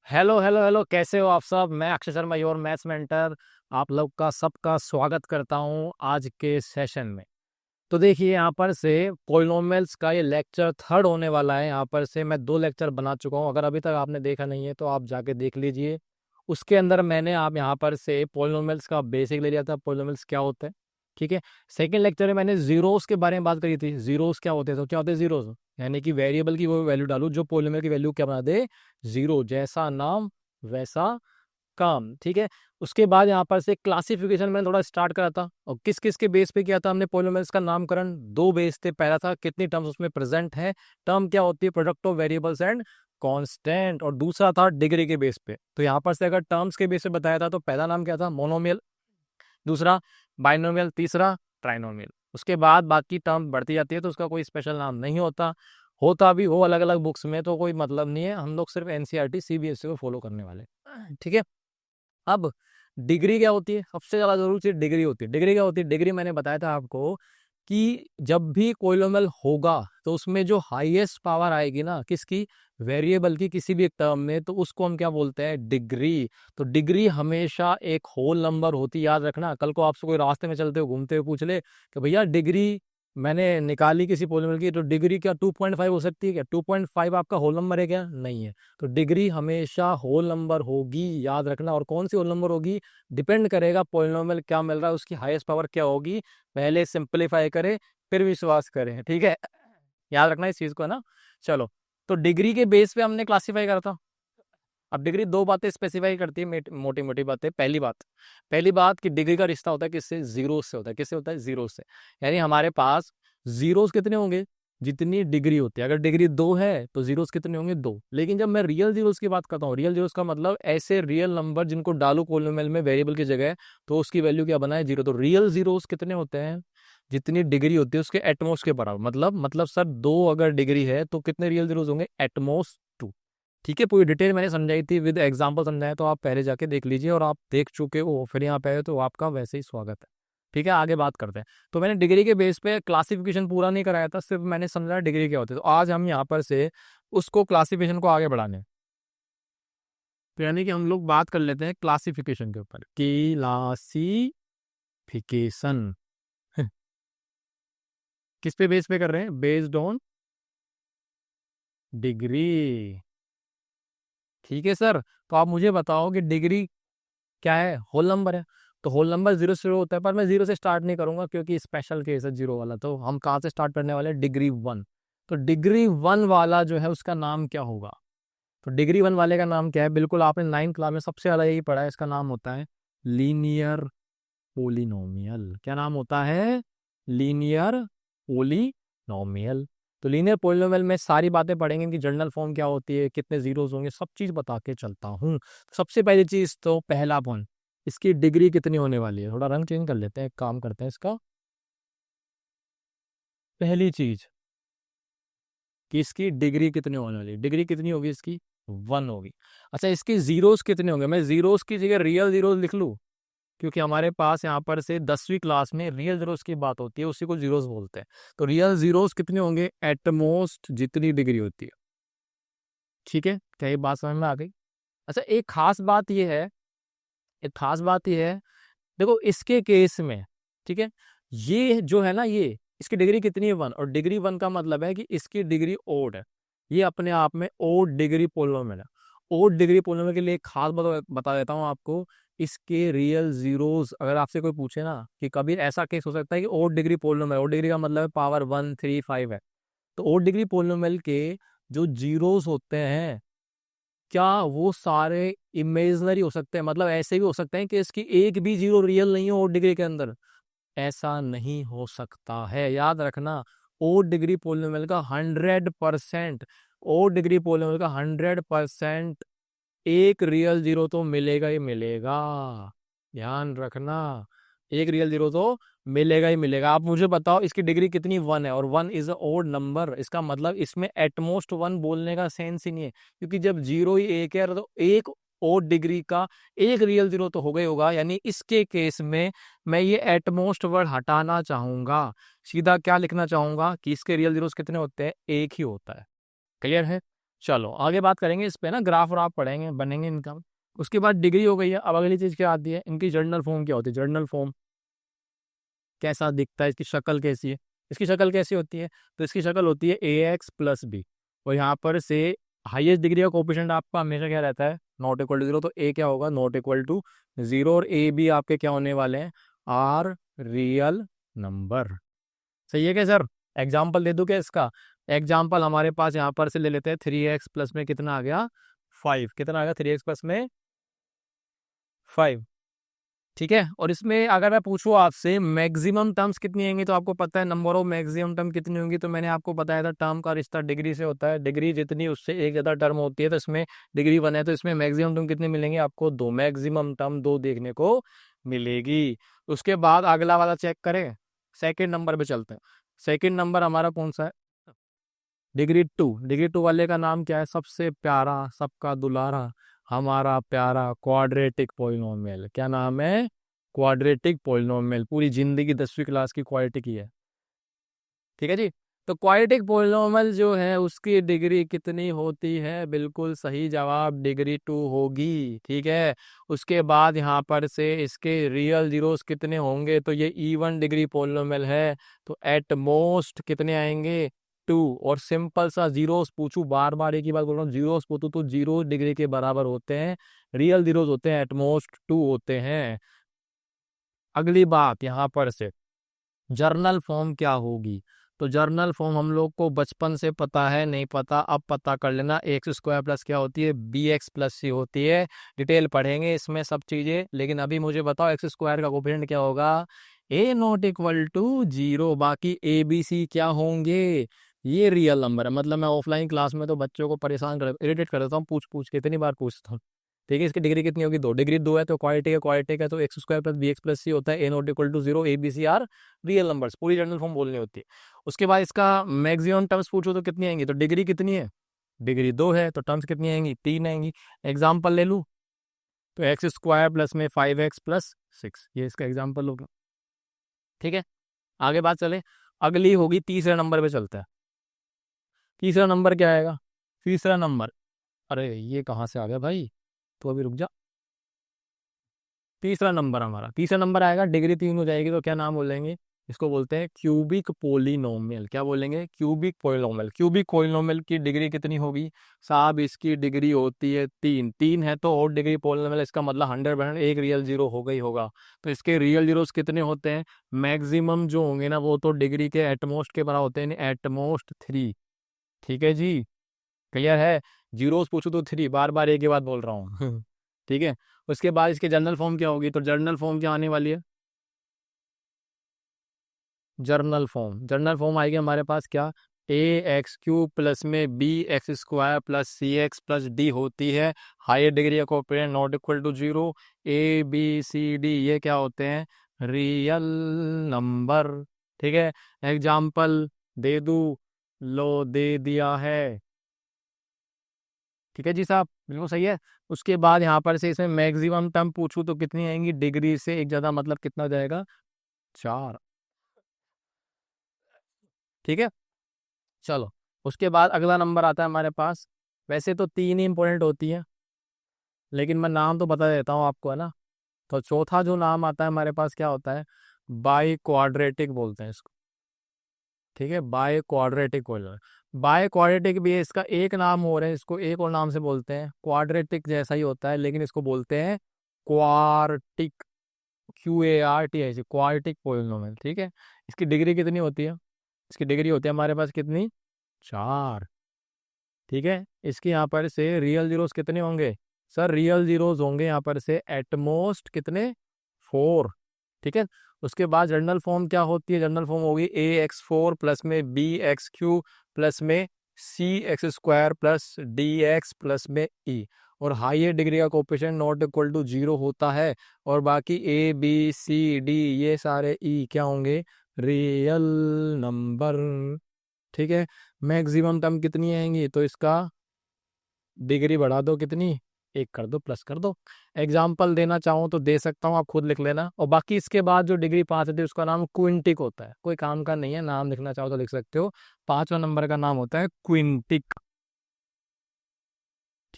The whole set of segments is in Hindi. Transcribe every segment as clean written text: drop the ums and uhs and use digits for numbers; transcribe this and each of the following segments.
हेलो हेलो हेलो, कैसे हो आप सब। मैं Akshay Sharma, your maths mentor. आप लोग का सबका स्वागत करता हूं आज के सेशन में। तो देखिए, यहाँ पर से पॉलिनोमियल्स का ये लेक्चर थर्ड होने वाला है। यहाँ पर से मैं 2 लेक्चर बना चुका हूँ। अगर अभी तक आपने देखा नहीं है तो आप जाके देख लीजिए। उसके अंदर मैंने आप यहाँ पर से पॉलिनोमियल्स का बेसिक ले लिया था, पॉलिनोमियल्स क्या होते हैं। ठीक है। सेकंड लेक्चर में मैंने जीरोस के बारे में बात करी थी। जीरोस क्या होते हैं, तो क्या होते हैं जीरोस, यानी कि वेरिएबल की वो वैल्यू डालू जो पॉलिनोमियल की वैल्यू क्या बना दे, जीरो। जैसा नाम वैसा काम। ठीक है। उसके बाद यहाँ पर से क्लासिफिकेशन मैंने थोड़ा स्टार्ट करा था, और किस किस के बेस पे किया था हमने पॉलिनोमियल्स का नामकरण। 2 बेस थे। पहला था कितनी टर्म्स उसमें प्रेजेंट है, टर्म क्या होती है, product of variables and constant. और दूसरा था डिग्री के बेस पे। तो यहाँ पर से अगर टर्म्स के बेस पे बताया था तो पहला नाम क्या था, मोनोमियल। दूसरा बाइनोमियल। तीसरा ट्राइनोमियल। उसके बाद बाकी टर्म बढ़ती जाती है तो उसका कोई स्पेशल नाम नहीं होता। होता भी हो अलग अलग बुक्स में तो कोई मतलब नहीं है, हम लोग सिर्फ एनसीईआरटी सीबीएसई को फॉलो करने वाले। ठीक है। अब डिग्री क्या होती है, सबसे ज्यादा जरूरी चीज डिग्री होती है। डिग्री क्या होती है, डिग्री मैंने बताया था आपको कि जब भी पॉलिनोमियल होगा तो उसमें जो हाईएस्ट पावर आएगी ना, किसकी, वेरिएबल की, किसी भी एक टर्म में, तो उसको हम क्या बोलते हैं, डिग्री। तो डिग्री हमेशा एक होल नंबर होती है, याद रखना। कल को आपसे कोई रास्ते में चलते हुए घूमते हुए पूछ ले कि भैया डिग्री मैंने निकाली किसी पॉलिनोमियल की, तो डिग्री क्या 2.5 हो सकती है क्या, 2.5 आपका होल नंबर है क्या, नहीं है। तो डिग्री हमेशा होल नंबर होगी, याद रखना। और कौन सी होल नंबर होगी, डिपेंड करेगा पॉलिनोमियल क्या मिल रहा है, उसकी हाईएस्ट पावर क्या होगी। पहले सिंप्लीफाई करें फिर विश्वास करें, ठीक है। याद रखना इस चीज को, है ना। चलो, तो डिग्री के बेस पे हमने क्लासीफाई करा था। अब डिग्री 2 बातें स्पेसिफाई करती है, मोटी मोटी बातें। पहली बात कि डिग्री का रिश्ता होता है किससे, जीरो से होता है। किससे होता है, जीरो से। यानी हमारे पास जीरोस कितने होंगे, जितनी डिग्री होती है। अगर डिग्री 2 है तो जीरोस कितने होंगे, 2। लेकिन जब मैं रियल जीरोस की बात करता हूँ, रियल जीरोस का मतलब ऐसे रियल नंबर जिनको डालू पॉलिनोमियल में वेरिएबल की जगह, तो उसकी वैल्यू क्या बनाए, जीरो। तो रियल जीरोस कितने होते हैं, जितनी डिग्री होती है उसके एटमोस्ट के बराबर। मतलब सर 2 अगर डिग्री है तो कितने रियल जीरोस होंगे, एटमोस्ट 2। ठीक है। पूरी डिटेल मैंने समझाई थी, विद एग्जांपल समझाया, तो आप पहले जाके देख लीजिए। और आप देख चुके हो फिर यहाँ पे आए हो तो आपका वैसे ही स्वागत है। ठीक है, आगे बात करते हैं। तो मैंने डिग्री के बेस पे क्लासिफिकेशन पूरा नहीं कराया था, सिर्फ मैंने समझाया डिग्री क्या होती है। तो आज हम यहाँ पर से उसको क्लासिफिकेशन को आगे बढ़ाने, तो यानी कि हम लोग बात कर लेते हैं क्लासिफिकेशन के ऊपर। क्लासिफिकेशन किस पे बेस पे कर रहे हैं, बेस्ड ऑन डिग्री। ठीक है सर। तो आप मुझे बताओ कि डिग्री क्या है, होल नंबर है। तो होल नंबर जीरो से शुरू होता है, पर मैं जीरो से स्टार्ट नहीं करूंगा क्योंकि स्पेशल केस है जीरो वाला। तो हम कहाँ से स्टार्ट करने वाले हैं, डिग्री 1। तो डिग्री 1 वाला जो है उसका नाम क्या होगा। तो डिग्री 1 वाले का नाम क्या है, बिल्कुल आपने 9th क्लास में सबसे ज्यादा यही पढ़ा है। इसका नाम होता है लीनियर पोलिनोमियल। क्या नाम होता है, लीनियर पोलिनोमियल। तो लीनियर पोलिनोमियल में सारी बातें पढ़ेंगे कि जनरल फॉर्म क्या होती है, कितने जीरोस होंगे, सब चीज बता के चलता हूँ। सबसे पहली चीज, तो पहला पॉइंट, इसकी डिग्री कितनी होने वाली है। थोड़ा रंग चेंज कर लेते हैं, एक काम करते हैं इसका। पहली चीज कि इसकी डिग्री कितनी होने वाली है। डिग्री कितनी होगी इसकी, 1 होगी। अच्छा, इसकी जीरोस कितने होंगे, मैं जीरोस की जगह रियल जीरोस लिख लूँ, क्योंकि हमारे पास यहाँ पर से 10वीं क्लास में रियल जीरोस की बात होती है, उसी को जीरोस बोलते हैं। तो रियल जीरोस कितने होंगे, एटमोस्ट जितनी डिग्री होती है। ठीक है, क्या ये बात समझ में आ गई। अच्छा, एक खास बात ये है, देखो इसके केस में, ठीक है, ये जो है ना, ये इसकी डिग्री कितनी है, 1। और डिग्री 1 का मतलब है कि इसकी डिग्री ओड है। ये अपने आप में ओड डिग्री पोलिनोमियल है। ओड डिग्री पोलिनोमियल के लिए एक खास बात बता देता हूँ आपको। इसके रियल जीरोस, अगर आपसे कोई पूछे ना कि कभी ऐसा केस हो सकता है कि odd degree polynomial, odd degree का मतलब है पावर 1 3 5 है। तो ओड डिग्री पोलिनोमियल के जो जीरोस होते हैं, क्या वो सारे इमेजनरी हो सकते हैं, मतलब ऐसे भी हो सकते हैं कि इसकी एक भी जीरो रियल नहीं हो ओड डिग्री के अंदर। ऐसा नहीं हो सकता है, याद रखना। ओ डिग्री पोलिनोमियल का 100%, ओ डिग्री पोलिनोमियल का 100% एक रियल जीरो तो मिलेगा ही मिलेगा। ध्यान रखना, एक रियल जीरो तो मिलेगा ही मिलेगा। आप मुझे बताओ इसकी डिग्री कितनी, 1 है, और 1 इज अ ओड नंबर। इसका मतलब इसमें एटमोस्ट 1 बोलने का सेंस ही नहीं है, क्योंकि जब जीरो ही एक है तो एक ओड डिग्री का एक रियल जीरो तो हो गई होगा। यानी इसके केस में मैं ये एटमोस्ट वर्ड हटाना चाहूंगा, सीधा क्या लिखना चाहूंगा कि इसके रियल जीरोस कितने होते हैं, एक ही होता है। क्लियर है। चलो आगे बात करेंगे इस पे ना, ग्राफ और आप पढ़ेंगे बनेंगे इनका। उसके बाद डिग्री हो गई है। अब अगली चीज़ क्या आती है, इनकी जर्नल फॉर्म क्या होती है। जर्नल फॉर्म कैसा दिखता है, इसकी शक्ल कैसी है। इसकी शक्ल कैसी होती है, तो इसकी शक्ल होती है ए एक्स प्लस बी। और यहाँ पर से हाईएस्ट डिग्री का कोफिशिएंट आपका हमेशा क्या रहता है, नॉट इक्वल टू जीरो। तो ए क्या होगा, नॉट इक्वल टू जीरो। और ए बी आपके क्या होने वाले हैं, आर रियल नंबर। सही है क्या सर। एग्जाम्पल दे दूं क्या इसका। एग्जाम्पल हमारे पास यहाँ पर से ले लेते हैं। 3x प्लस में कितना आ गया, 5। कितना आ गया 3x प्लस में 5। ठीक है। और इसमें अगर मैं पूछूं आपसे मैक्सिमम टर्म्स कितनी आएंगी, तो आपको पता है नंबर ऑफ मैक्सिमम टर्म कितनी होंगी। तो मैंने आपको बताया था टर्म का रिश्ता डिग्री से होता है। डिग्री जितनी उससे एक ज़्यादा टर्म होती है, तो इसमें डिग्री 1 है, तो इसमें मैक्सिमम टर्म कितनी मिलेंगे आपको, 2। मैक्सिमम टर्म 2 देखने को मिलेगी। उसके बाद अगला वाला चेक करें, सेकेंड नंबर पे चलते हैं। सेकेंड नंबर हमारा कौन सा है, डिग्री 2। डिग्री 2 वाले का नाम क्या है, सबसे प्यारा, सबका दुलारा, हमारा प्यारा क्वाड्रेटिक पॉलिनोमियल। क्या नाम है, क्वाड्रेटिक पॉलिनोमियल। पूरी जिंदगी 10वीं क्लास की क्वाड्रेटिक ही है। ठीक है जी। तो क्वाड्रेटिक पॉलिनोमियल जो है उसकी डिग्री कितनी होती है, बिल्कुल सही जवाब डिग्री 2 होगी। ठीक है। उसके बाद यहाँ पर से इसके रियल जीरोस कितने होंगे, तो ये इवन डिग्री पॉलिनोमियल है, तो एट मोस्ट कितने आएंगे, 2। और सिंपल सा जीरोस पूछू, बार बार एक ही बात बोल रहा हूँ, जीरोस पूछू तो 0 डिग्री के बराबर होते हैं। रियल जीरोस होते हैं एट मोस्ट 2 होते हैं। अगली बात यहाँ पर से जर्नल फॉर्म क्या होगी। तो जर्नल फॉर्म हम लोग को बचपन से पता है, नहीं पता अब पता कर लेना। एक्स स्क्वायर प्लस क्या होती है, बी एक्स प्लस सी होती है। डिटेल पढ़ेंगे इसमें सब चीजें, लेकिन अभी मुझे बताओ एक्स स्क्वायर का कोफिशिएंट क्या होगा, ए नॉट इक्वल टू जीरो। बाकी ए बी सी क्या होंगे, ये रियल नंबर है। मतलब मैं ऑफलाइन क्लास में तो बच्चों को परेशान कर इरिटेट कर देता हूँ, पूछ पूछ के, इतनी बार पूछता हूँ। ठीक है। इसकी डिग्री कितनी होगी, 2। डिग्री 2 है तो क्वाड्रेटिक है तो X square plus B X plus C होता है। A not equal to zero, A B C are real numbers. पूरी जनरल फॉर्म बोलनी होती है। उसके बाद इसका मैक्सिमम टर्म्स पूछो तो कितनी आएंगी, तो डिग्री कितनी है, डिग्री 2 है, तो टर्म्स कितनी आएंगी, 3 आएंगी। एग्जाम्पल ले लूँ, तो एक्स स्क्वायर प्लस में 5x प्लस 6, ये इसका एग्जाम्पल होगा। ठीक है। आगे बात चले, अगली होगी तीसरे नंबर पे चलता है। तीसरा नंबर क्या आएगा, तीसरा नंबर, अरे ये कहाँ से आ गया भाई, तो अभी रुक जा। तीसरा नंबर हमारा, तीसरा नंबर आएगा, डिग्री 3 हो जाएगी, तो क्या नाम बोलेंगे, इसको बोलते हैं क्यूबिक पोलिनोमियल। क्या बोलेंगे, क्यूबिक पोलिनोमियल। क्यूबिक पोलिनोमियल की डिग्री कितनी होगी साहब, इसकी डिग्री होती है 3। 3 है तो और डिग्री पोलिनोमियल, इसका मतलब 100% एक रियल जीरो हो गई होगा। तो इसके रियल जीरोस कितने होते हैं, मैक्सिमम जो होंगे ना वो तो डिग्री के एटमोस्ट के बराबर होते हैं, एटमोस्ट 3। ठीक है जी, क्लियर है। जीरोस पूछो तो 3, बार बार एक ही बात बोल रहा हूँ। ठीक है। उसके बाद इसके जर्नल फॉर्म क्या होगी, तो जर्नल फॉर्म क्या आने वाली है, जर्नल फॉर्म आएगी हमारे पास क्या, ए एक्स क्यूब प्लस में B x square plus c x plus d होती है। हायर डिग्री का coefficient not equal to zero. A B c d ये क्या होते हैं, रियल नंबर। ठीक है। एग्जाम्पल दे दू, लो दे दिया है। ठीक है जी साहब, बिल्कुल सही है। उसके बाद यहाँ पर से इसमें मैक्सिमम टर्म पूछूं तो कितनी आएंगी, डिग्री से एक ज्यादा मतलब कितना हो जाएगा, 4। ठीक है। चलो उसके बाद अगला नंबर आता है हमारे पास। वैसे तो 3 ही इंपॉर्टेंट होती है, लेकिन मैं नाम तो बता देता हूँ आपको, है ना। तो चौथा जो नाम आता है हमारे पास क्या होता है, बाई क्वाड्रेटिक बोलते हैं इसको। ठीक है, बाय क्वाड्रेटिक बोलना। बाय क्वाड्रेटिक भी है, इसका एक नाम हो रहा है, इसको एक और नाम से बोलते हैं, क्वाड्रेटिक जैसा ही होता है लेकिन इसको बोलते हैं क्वार्टिक, QART ऐसे, क्वार्टिक पोलिनोमियल। ठीक है। इसकी डिग्री कितनी होती है, इसकी डिग्री होती है हमारे पास कितनी, 4। ठीक है। इसके यहाँ पर से रियल जीरोस कितने होंगे, सर रियल जीरोस होंगे यहाँ पर से एटमोस्ट कितने, 4। ठीक है। उसके बाद जनरल फॉर्म क्या होती है, जनरल फॉर्म होगी ए एक्स फोर प्लस में बी एक्स क्यू प्लस में C X square plus D X plus में ई। और हाईएस्ट डिग्री का कोएफिशिएंट नॉट इक्वल टू 0 होता है। और बाकी ए बी सी डी ये सारे ई क्या होंगे, रियल नंबर। ठीक है। मैक्सिमम टर्म कितनी आएंगी, तो इसका डिग्री बढ़ा दो कितनी, एक कर दो, प्लस कर दो। एग्जाम्पल देना चाहूँ तो दे सकता हूँ, आप खुद लिख लेना। और बाकी इसके बाद जो डिग्री 5 होती है उसका नाम क्विंटिक होता है, कोई काम का नहीं है, नाम लिखना चाहो तो लिख सकते हो। 5वां नंबर का नाम होता है क्विंटिक।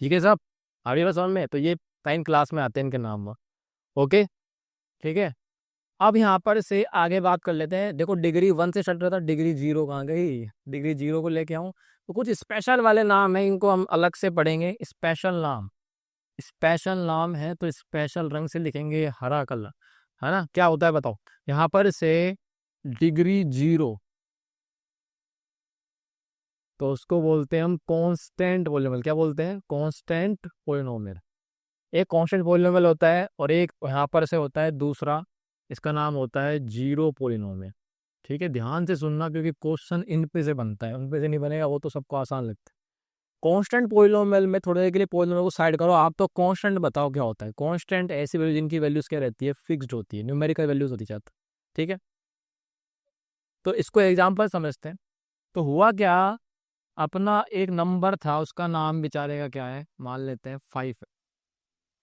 ठीक है साहब, अभी बस समझ में, तो ये 9 क्लास में आते हैं इनके नाम। ओके, ठीक है। अब यहाँ पर से आगे बात कर लेते हैं। देखो डिग्री 1 से चल रहा था, डिग्री 0 कहाँ गई, डिग्री 0 को लेके आऊँ तो कुछ स्पेशल वाले नाम है, इनको हम अलग से पढ़ेंगे। स्पेशल नाम, स्पेशल नाम है तो स्पेशल रंग से लिखेंगे, हरा कलर, है ना। क्या होता है बताओ, यहाँ पर से डिग्री 0 तो उसको बोलते हैं हम कांस्टेंट पॉलिनोमियल। क्या बोलते हैं, कांस्टेंट पॉलिनोमियल। एक कांस्टेंट पॉलिनोमियल होता है और एक यहाँ पर से होता है दूसरा, इसका नाम होता है जीरो पॉलिनोमियल। ठीक है, ध्यान से सुनना क्योंकि क्वेश्चन इन पे से बनता है, उन पे से नहीं बनेगा, वो तो सबको आसान लगता है। कांस्टेंट पॉलिनोमियल में थोड़ी देर के लिए पॉलिनोमियल को साइड करो, आप तो कांस्टेंट बताओ क्या होता है। कांस्टेंट ऐसी वैल्यू जिनकी वैल्यूज क्या रहती है, फिक्स्ड होती है, न्यूमेरिकल वैल्यूज होती है। ठीक है, तो इसको एग्जाम्पल समझते हैं। तो हुआ क्या, अपना एक नंबर था, उसका नाम बेचारे का क्या है, मान लेते हैं 5 है।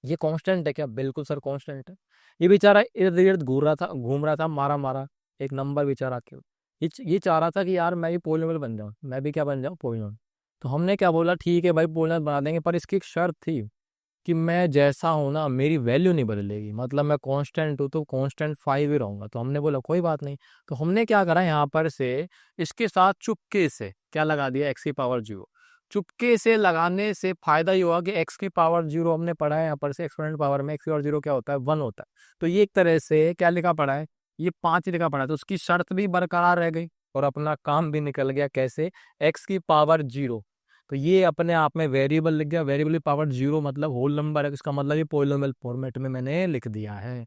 ये कांस्टेंट है क्या, बिल्कुल सर कांस्टेंट है। ये बेचारा इर्द गिर्द घूम रहा था, मारा मारा एक नंबर बेचारा क्यों, ये चाह रहा था कि यार मैं भी पोलिनोमियल बन जाऊं, मैं भी क्या बन जाऊं, पोलिनोमियल। तो हमने क्या बोला, ठीक है भाई पोलिनोमियल बना देंगे, पर इसकी एक शर्त थी कि मैं जैसा हूं ना मेरी वैल्यू नहीं बदलेगी, मतलब मैं कांस्टेंट हूं तो कांस्टेंट 5 ही रहूंगा। तो हमने बोला कोई बात नहीं, तो हमने क्या करा यहाँ पर से इसके साथ चुपके से क्या लगा दिया, एक्स की पावर 0। चुपके से लगाने से फायदा ये हुआ कि एक्स की पावर 0 हमने पढ़ा है, यहाँ पर से एक्सपोनेंट पावर में एक्स की पावर 0 क्या होता है, 1 होता है। तो ये एक तरह से क्या लिखा पड़ा है, ये 5 लिखा पड़ा है, तो उसकी शर्त भी बरकरार रह गई और अपना काम भी निकल गया। कैसे, एक्स की पावर 0, तो ये अपने आप में वेरिएबल लिख गया, वेरिएबल की पावर 0 मतलब होल नंबर है, इसका मतलब ये पॉलिनोमियल फॉर्मेट में मैंने लिख दिया है।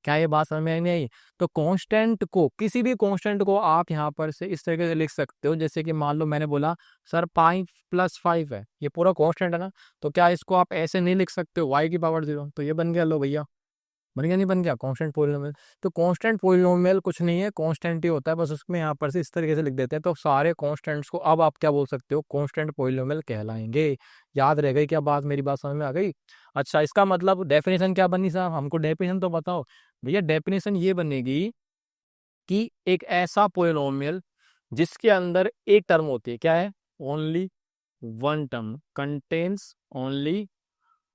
क्या ये बात समझ में आई नहीं? तो कांस्टेंट को, किसी भी कांस्टेंट को आप यहाँ पर से इस तरीके से लिख सकते हो, जैसे कि मान लो मैंने बोला सर 5 + 5 है, ये पूरा कांस्टेंट है ना, तो क्या इसको आप ऐसे नहीं लिख सकते हो y की पावर 0, तो ये बन गया, लो भैया बन गया, नहीं बन गया कांस्टेंट पोलिनोमियल। तो कांस्टेंट पोलिनोमियल कुछ नहीं है, कांस्टेंट ही होता है, बस उसमें यहाँ पर से इस तरीके से लिख देते हैं, तो सारे कांस्टेंट्स को अब आप क्या बोल सकते हो, कांस्टेंट पोलिनोमियल कहलाएंगे। याद रह गई क्या बात, मेरी बात समझ में आ गई? अच्छा, इसका मतलब डेफिनेशन क्या बनी साहब, हमको डेफिनेशन तो बताओ भैया। डेफिनेशन ये बनेगी कि एक ऐसा पोलिनोमियल जिसके अंदर एक टर्म होती है, क्या है, only one term, contains only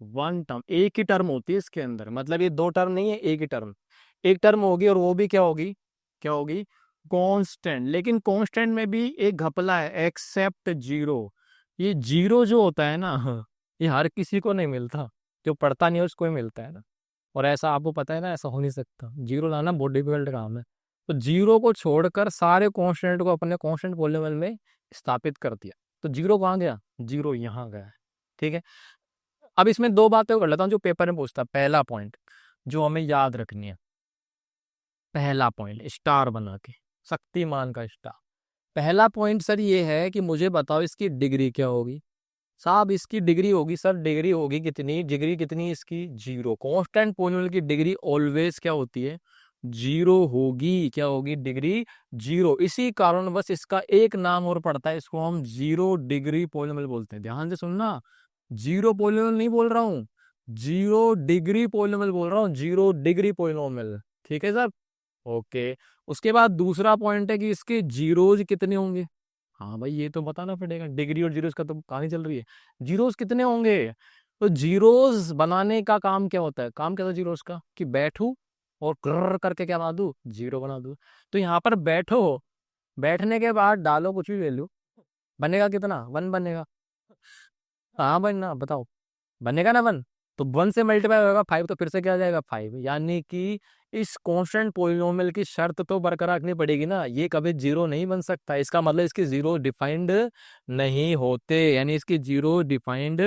one term, एक ही टर्म होती है इसके अंदर, मतलब ये दो टर्म नहीं है, एक ही टर्म, एक टर्म होगी, और वो भी क्या होगी, क्या होगी, कांस्टेंट। लेकिन कांस्टेंट में भी एक घपला है, एक्सेप्ट 0। ये 0 जो होता है ना ये हर किसी को नहीं मिलता, जो पढ़ता नहीं है उसको ही मिलता है ना, और ऐसा आपको पता है ना, ऐसा हो नहीं सकता, 0 लाना बहुत डिफिकल्ट काम है। तो 0 को छोड़कर सारे कांस्टेंट को अपने कांस्टेंट पॉलिनोमियल में स्थापित कर दिया, तो 0 कहाँ गया, 0 यहाँ गया है। ठीक है, अब इसमें दो बातें कर लेता हूँ जो पेपर में पूछता है। पहला पॉइंट जो हमें याद रखनी है, पहला पॉइंट स्टार बना के, शक्तिमान का स्टार। पहला पॉइंट सर ये है कि मुझे बताओ इसकी डिग्री क्या होगी। साहब इसकी डिग्री होगी सर, डिग्री होगी कितनी, डिग्री कितनी इसकी, 0। कांस्टेंट पॉलिनोमियल की डिग्री ऑलवेज क्या होती है, 0 होगी। क्या होगी, डिग्री 0। इसी कारण बस इसका एक नाम और पड़ता है, इसको हम 0 डिग्री पॉलिनोमियल बोलते हैं। ध्यान से सुनना, 0 पॉलिनोमियल नहीं बोल रहा हूँ, 0 डिग्री पॉलिनोमियल बोल रहा हूँ, 0 डिग्री पॉलिनोमियल। ठीक है सर, ओके। उसके बाद दूसरा पॉइंट है कि इसके जीरोज कितने होंगे। हाँ भाई ये तो बताना पड़ेगा, डिग्री और जीरोज का तो कहानी चल रही है, जीरोज कितने होंगे। तो जीरोज बनाने का काम क्या होता है, काम क्या था जीरोज का, कि बैठू और ग्रर करके क्या बना दूं, 0 बना दूं। तो यहाँ पर बैठो, बैठने के बाद डालो कुछ भी वैल्यू, बनेगा कितना, 1 बनेगा। हाँ भाई ना बताओ, बनेगा ना 1, तो 1 से मल्टीप्लाई होगा 5, तो फिर से क्या आ जाएगा 5। यानी कि इस कांस्टेंट पोलिनोमियल की शर्त तो बरकरार रखनी पड़ेगी ना, ये कभी 0 नहीं बन सकता, इसका मतलब इसके 0 डिफाइंड नहीं होते, यानी इसकी 0 डिफाइंड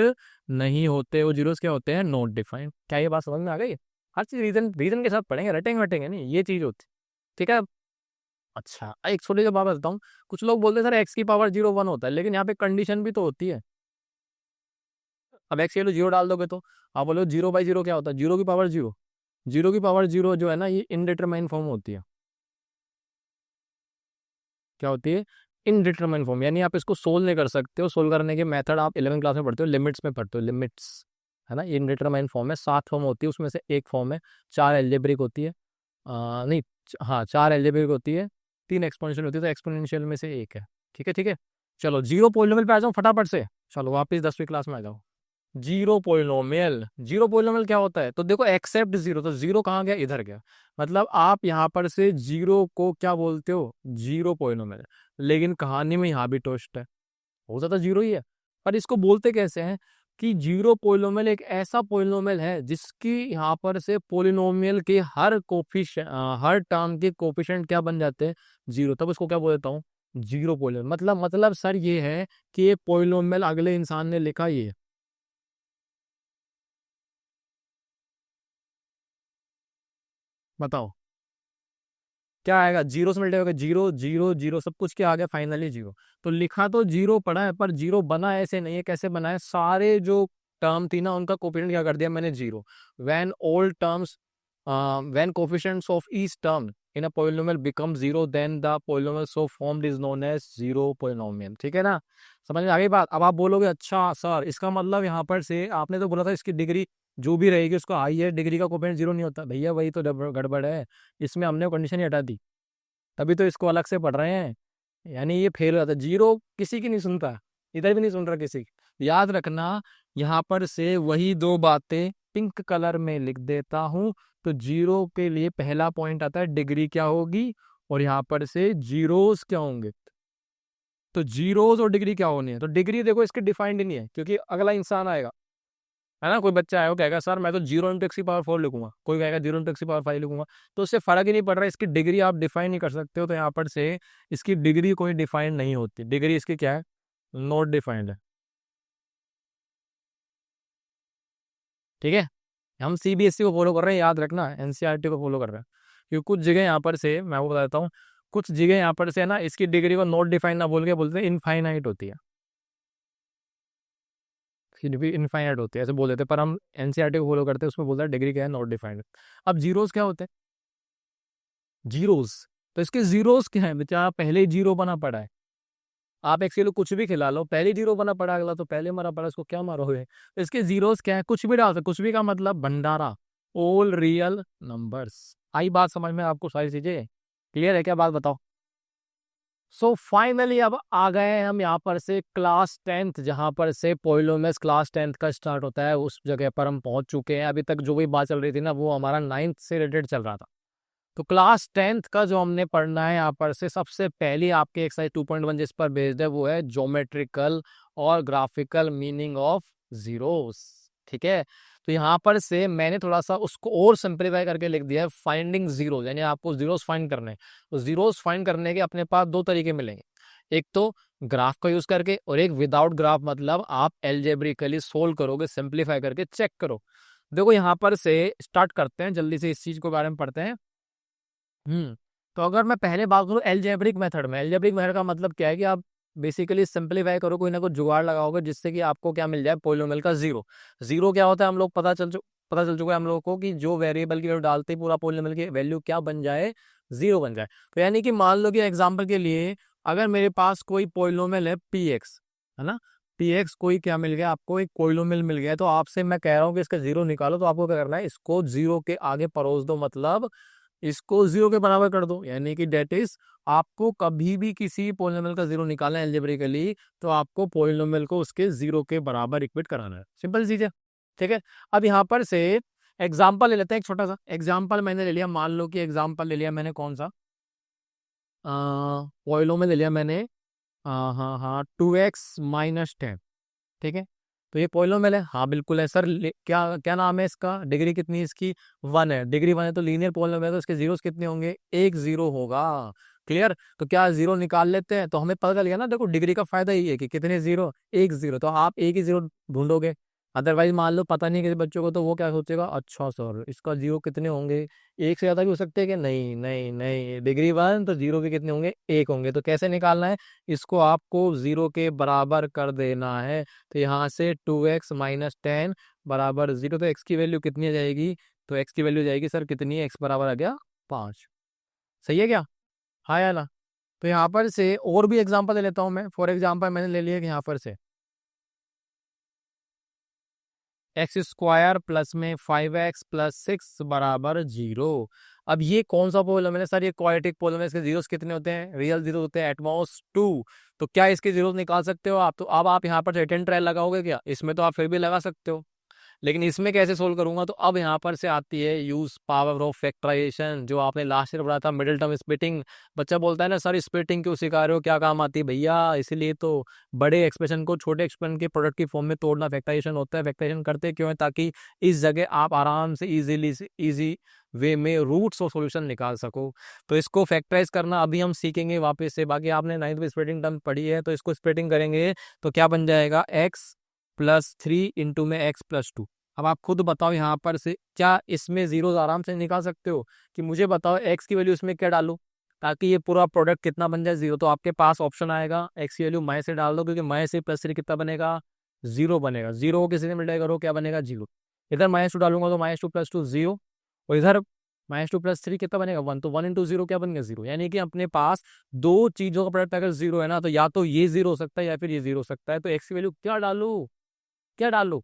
नहीं होते, वो जीरोस क्या होते हैं, नॉट डिफाइंड। क्या ये बात समझ में आ गई? हर चीज रीजन रीजन के साथ पढ़ेंगे, रटेंगे वटेंगे नहीं, ये चीज होती। ठीक है, अच्छा एक छोटी सी बात बताता हूँ। कुछ लोग बोलते हैं सर एक्स की पावर 0 1 होता है, लेकिन यहाँ पे कंडीशन भी तो होती है। अब एक्स के लिए 0 डाल दोगे तो आप बोलो 0/0 क्या होता है, 0 की पावर 0, 0 की पावर 0 जो है ना, ये इनडिटरमाइन फॉर्म होती है। क्या होती है, इनडिटरमाइन फॉर्म, यानी आप इसको सोल्व नहीं कर सकते हो। सोल्व करने के मेथड आप 11 क्लास में पढ़ते हो, लिमिट्स में पढ़ते हो, लिमिट्स, है ना। ये इनडिटरमाइन फॉर्म है, 7 फॉर्म होती है, उसमें से एक फॉर्म है, 4 एल्जेब्रिक होती है, नहीं, हाँ 4 एल्जेब्रिक होती है, 3 एक्सपोनेंशियल होती है, तो एक्सपोनेंशियल में से एक है। ठीक है ठीक है, चलो 0 पॉलिनोमियल पे आ जाओ फटाफट से, चलो वापिस 10वीं क्लास में आ जाओ। Zero polynomial. जीरो पोलिनोमियल क्या होता है? तो देखो एक्सेप्ट जीरो, तो जीरो कहाँ गया? इधर गया। मतलब आप यहाँ पर से जीरो को क्या बोलते हो? Zero polynomial. लेकिन कहानी में यहाँ भी ट्विस्ट है, हो सकता जीरो ही है, पर इसको बोलते कैसे हैं कि जीरो पोलिनोमियल एक ऐसा पोलिनोमियल है जिसकी यहाँ पर से पोलिनोमियल के हर कोफिशिएंट, हर टर्म के कोफिशिएंट क्या बन जाते हैं? जीरो। तब इसको क्या बोल देता हूँ? Zero polynomial. मतलब सर ये है कि ये पोलिनोमियल अगले इंसान ने लिखा, ये बताओ क्या आएगा? जीरो से मल्टीप्लाई होगा, जीरो जीरो जीरो, सब कुछ क्या आ गया? Finally zero. तो लिखा तो जीरो पड़ा है, पर जीरो बना ऐसे नहीं है। कैसे बना है? सारे जो टर्म थी ना उनका कोफिशिएंट क्या कर दिया मैंने? Zero. When all terms, when coefficients of each term in a polynomial become zero, then the polynomial so formed is known as zero polynomial. ठीक है ना? समझ में आ गई बात? अब आप बोलोगे अच्छा सर इसका मतलब यहाँ पर से आपने तो बोला था इसकी डिग्री जो भी रहेगी उसका हाईएस्ट डिग्री का कोफिशिएंट जीरो नहीं होता। भैया वही तो गड़बड़ है, इसमें हमने कंडीशन ही हटा दी, तभी तो इसको अलग से पढ़ रहे हैं। यानी ये फेल हो जाता है। जीरो किसी की नहीं सुनता, इधर भी नहीं सुन रहा किसी की। याद रखना, यहाँ पर से वही दो बातें पिंक कलर में लिख देता हूं। तो जीरो के लिए पहला पॉइंट आता है डिग्री क्या होगी, और यहाँ पर से जीरोस क्या होंगे। तो जीरोस और डिग्री क्या होनी है? तो डिग्री देखो इसकी डिफाइंड ही नहीं है, क्योंकि अगला इंसान आएगा, है ना, कोई बच्चा आएगा वो कहेगा सर मैं तो जीरो इंटू एक्स की पावर फोर लिखूंगा, कोई कहेगा जीरो इंटू एक्स की पावर फाइव लिखूंगा। तो उससे फर्क ही नहीं पड़ रहा है, इसकी डिग्री आप डिफाइन नहीं कर सकते हो। तो यहाँ पर से इसकी डिग्री कोई डिफाइन नहीं होती। डिग्री इसकी क्या है? नॉट डिफाइंड है। ठीक है? हम सीबीएसई को फॉलो कर रहे हैं, याद रखना, एनसीईआरटी को फॉलो कर रहे हैं। क्योंकि कुछ जगह यहाँ पर से मैं वो बताता हूँ, कुछ जगह यहाँ पर से ना इसकी डिग्री को नॉट डिफाइन ना बोल के बोलते हैं इनफाइनाइट होती है। इनफाइनाइट होती है ऐसे बोल देते हैं, पर हम एनसीईआरटी को फॉलो करते हैं, उसमें बोलता है डिग्री क्या है? Not defined. अब जीरोस क्या होते हैं? जीरोस, तो इसके जीरोस क्या है? बेचारा पहले ही जीरो बना पड़ा है। आप एक किलो कुछ भी खिला लो, पहले जीरो बना पड़ा, अगला तो पहले मरा पड़ा, इसको क्या मारोगे? तो इसके जीरोस क्या है? कुछ भी डाल सकते, कुछ भी का मतलब भंडारा, ऑल रियल नंबर्स। आई बात समझ में आपको? सारी चीजें क्लियर है क्या? बात बताओ। सो फाइनली अब आ गए हैं हम यहाँ पर से क्लास टेंथ, जहाँ पर से पोइलोमेस क्लास टेंथ का स्टार्ट होता है, उस जगह पर हम पहुंच चुके हैं। अभी तक जो भी बात चल रही थी ना वो हमारा नाइन्थ से रिलेटेड चल रहा था। तो क्लास टेंथ का जो हमने पढ़ना है यहाँ पर से, सबसे पहली आपके एक्सरसाइज 2.1 जिस पर बेस्ड है वो है ज्योमेट्रिकल और ग्राफिकल मीनिंग ऑफ जीरोस। ठीक है? तो यहाँ पर से मैंने थोड़ा सा उसको और सिंप्लीफाई करके लिख दिया है, फाइंडिंग जीरो, यानी आपको जीरोस फाइंड करने हैं। तो जीरोस फाइंड करने के अपने पास दो तरीके मिलेंगे, एक तो ग्राफ का यूज करके, और एक विदाउट ग्राफ, मतलब आप एल्जेब्रिकली सोल्व करोगे, सिंप्लीफाई करके चेक करो। देखो यहाँ पर से स्टार्ट करते हैं, जल्दी से इस चीज के बारे में पढ़ते हैं। तो अगर मैं पहले बात करूँ एल्जेब्रिक मेथड में, एल्जेब्रिक मेथड का मतलब क्या है कि आप बेसिकली सिंप्लीफाई करो, कोई ना कोई जुगाड़ लगाओगे जिससे कि आपको क्या मिल जाए? पोलिनोमियल का जीरो। जीरो क्या होता है हम लोग पता चल चुका है हम लोगों को कि जो वेरिएबल की वैल्यू डालते ही पूरा पोलिनोमियल की वैल्यू क्या बन जाए? जीरो बन जाए। तो यानी कि मान लो कि एग्जाम्पल के लिए अगर मेरे पास कोई पोलिनोमियल है पी एक्स, है ना, पी एक्स कोई क्या मिल गया आपको? एक पोलिनोमियल मिल गया। तो आपसे मैं कह रहा हूँ कि इसका जीरो निकालो, तो आपको क्या करना है? इसको जीरो के आगे परोस दो, मतलब इसको जीरो के बराबर कर दो। यानी कि डेट इज, आपको कभी भी किसी पोलिनोमियल का जीरो निकालना है एल्जेब्रिकली, तो आपको पोलिनोमियल को उसके जीरो के बराबर इक्वेट कराना है। सिंपल चीज है। ठीक है? अब यहाँ पर से एग्जाम्पल ले लेते हैं, एक छोटा सा एग्जाम्पल मैंने ले लिया। मान लो कि एग्जाम्पल ले लिया मैंने कौन सा? पोलिनोमियल ले लिया मैंने, हाँ हाँ, 2x-10। ठीक है? तो ये पोलिनोमियल है, हाँ बिल्कुल है सर। क्या क्या नाम है इसका? डिग्री कितनी है इसकी? वन है। डिग्री वन है तो लीनियर पोलिनोमियल है, तो इसके जीरोस कितने होंगे? एक जीरो होगा। क्लियर? तो क्या जीरो निकाल लेते हैं? तो हमें पता चल गया ना, देखो डिग्री का फायदा ये है कि कितने जीरो? एक जीरो। तो आप एक ही जीरो ढूंढोगे। अदरवाइज मान लो पता नहीं किसी बच्चों को, तो वो क्या सोचेगा? अच्छा सर इसका जीरो कितने होंगे? एक से ज्यादा भी हो सकते हैं कि नहीं? नहीं नहीं, डिग्री वन तो जीरो के कितने होंगे? एक होंगे। तो कैसे निकालना है? इसको आपको जीरो के बराबर कर देना है। तो यहाँ से 2x-10 बराबर जीरो, तो x की वैल्यू कितनी आ जाएगी? तो x की वैल्यू जाएगी सर कितनी? x बराबर आ गया 5। सही है क्या? हाँ या ना? तो यहाँ पर से और भी एग्जांपल ले लेता हूँ मैं। फॉर एग्जांपल मैंने ले लिया कि यहाँ पर से x² प्लस में 5x+6 बराबर जीरो। अब ये कौन सा पोलम है सर? ये क्वाड्रेटिक पोलम है, इसके जीरोस कितने होते हैं? रियल जीरो होते हैं एटमॉस 2। तो क्या इसके जीरोस निकाल सकते हो आप? तो अब आप यहाँ पर सेकंड ट्रायल लगाओगे क्या? इसमें तो आप फिर भी लगा सकते हो, लेकिन इसमें कैसे सोल्व करूंगा? तो अब यहाँ पर से आती है यूज पावर ऑफ फैक्टराइजेशन, जो आपने लास्ट ईयर पढ़ा था, मिडिल टर्म स्प्लिटिंग। बच्चा बोलता है ना सर स्प्लिटिंग क्यों सिखा रहे हो, क्या काम आती है भैया? इसीलिए तो बड़े एक्सप्रेशन को छोटे एक्सप्रेशन के प्रोडक्ट की फॉर्म में तोड़ना फैक्टराइजेशन होता है। फैक्टराइजेशन करते क्यों है? ताकि इस जगह आप आराम से इजी वे में रूट्स और सॉल्यूशन निकाल सको। तो इसको फैक्टराइज करना अभी हम सीखेंगे वापस से। बाकी आपने 9th में स्प्लिटिंग टर्म पढ़ी है, तो इसको स्प्लिटिंग करेंगे तो क्या बन जाएगा? x+3 इंटू में x+2। अब आप खुद बताओ यहाँ पर से क्या इसमें जीरो आराम से निकाल सकते हो? कि मुझे बताओ x की वैल्यू इसमें क्या डालूं ताकि ये पूरा प्रोडक्ट कितना बन जाए? जीरो। तो आपके पास ऑप्शन आएगा x की वैल्यू माइनस से डाल दो, क्योंकि माइनस से +3 कितना बनेगा? जीरो बनेगा। जीरो को किसी ने मल्टीप्लाई करो, क्या बनेगा? जीरो। इधर -2 डालूंगा तो -2 + 2 जीरो, और इधर -2 + 3 कितना बनेगा? 1। तो 1 इंटू जीरो क्या बन गया? जीरो। यानी कि अपने पास दो चीजों का प्रोडक्ट अगर जीरो है ना, तो या तो ये जीरो हो सकता है या फिर ये जीरो हो सकता है। तो x की वैल्यू क्या डालू? क्या डालू?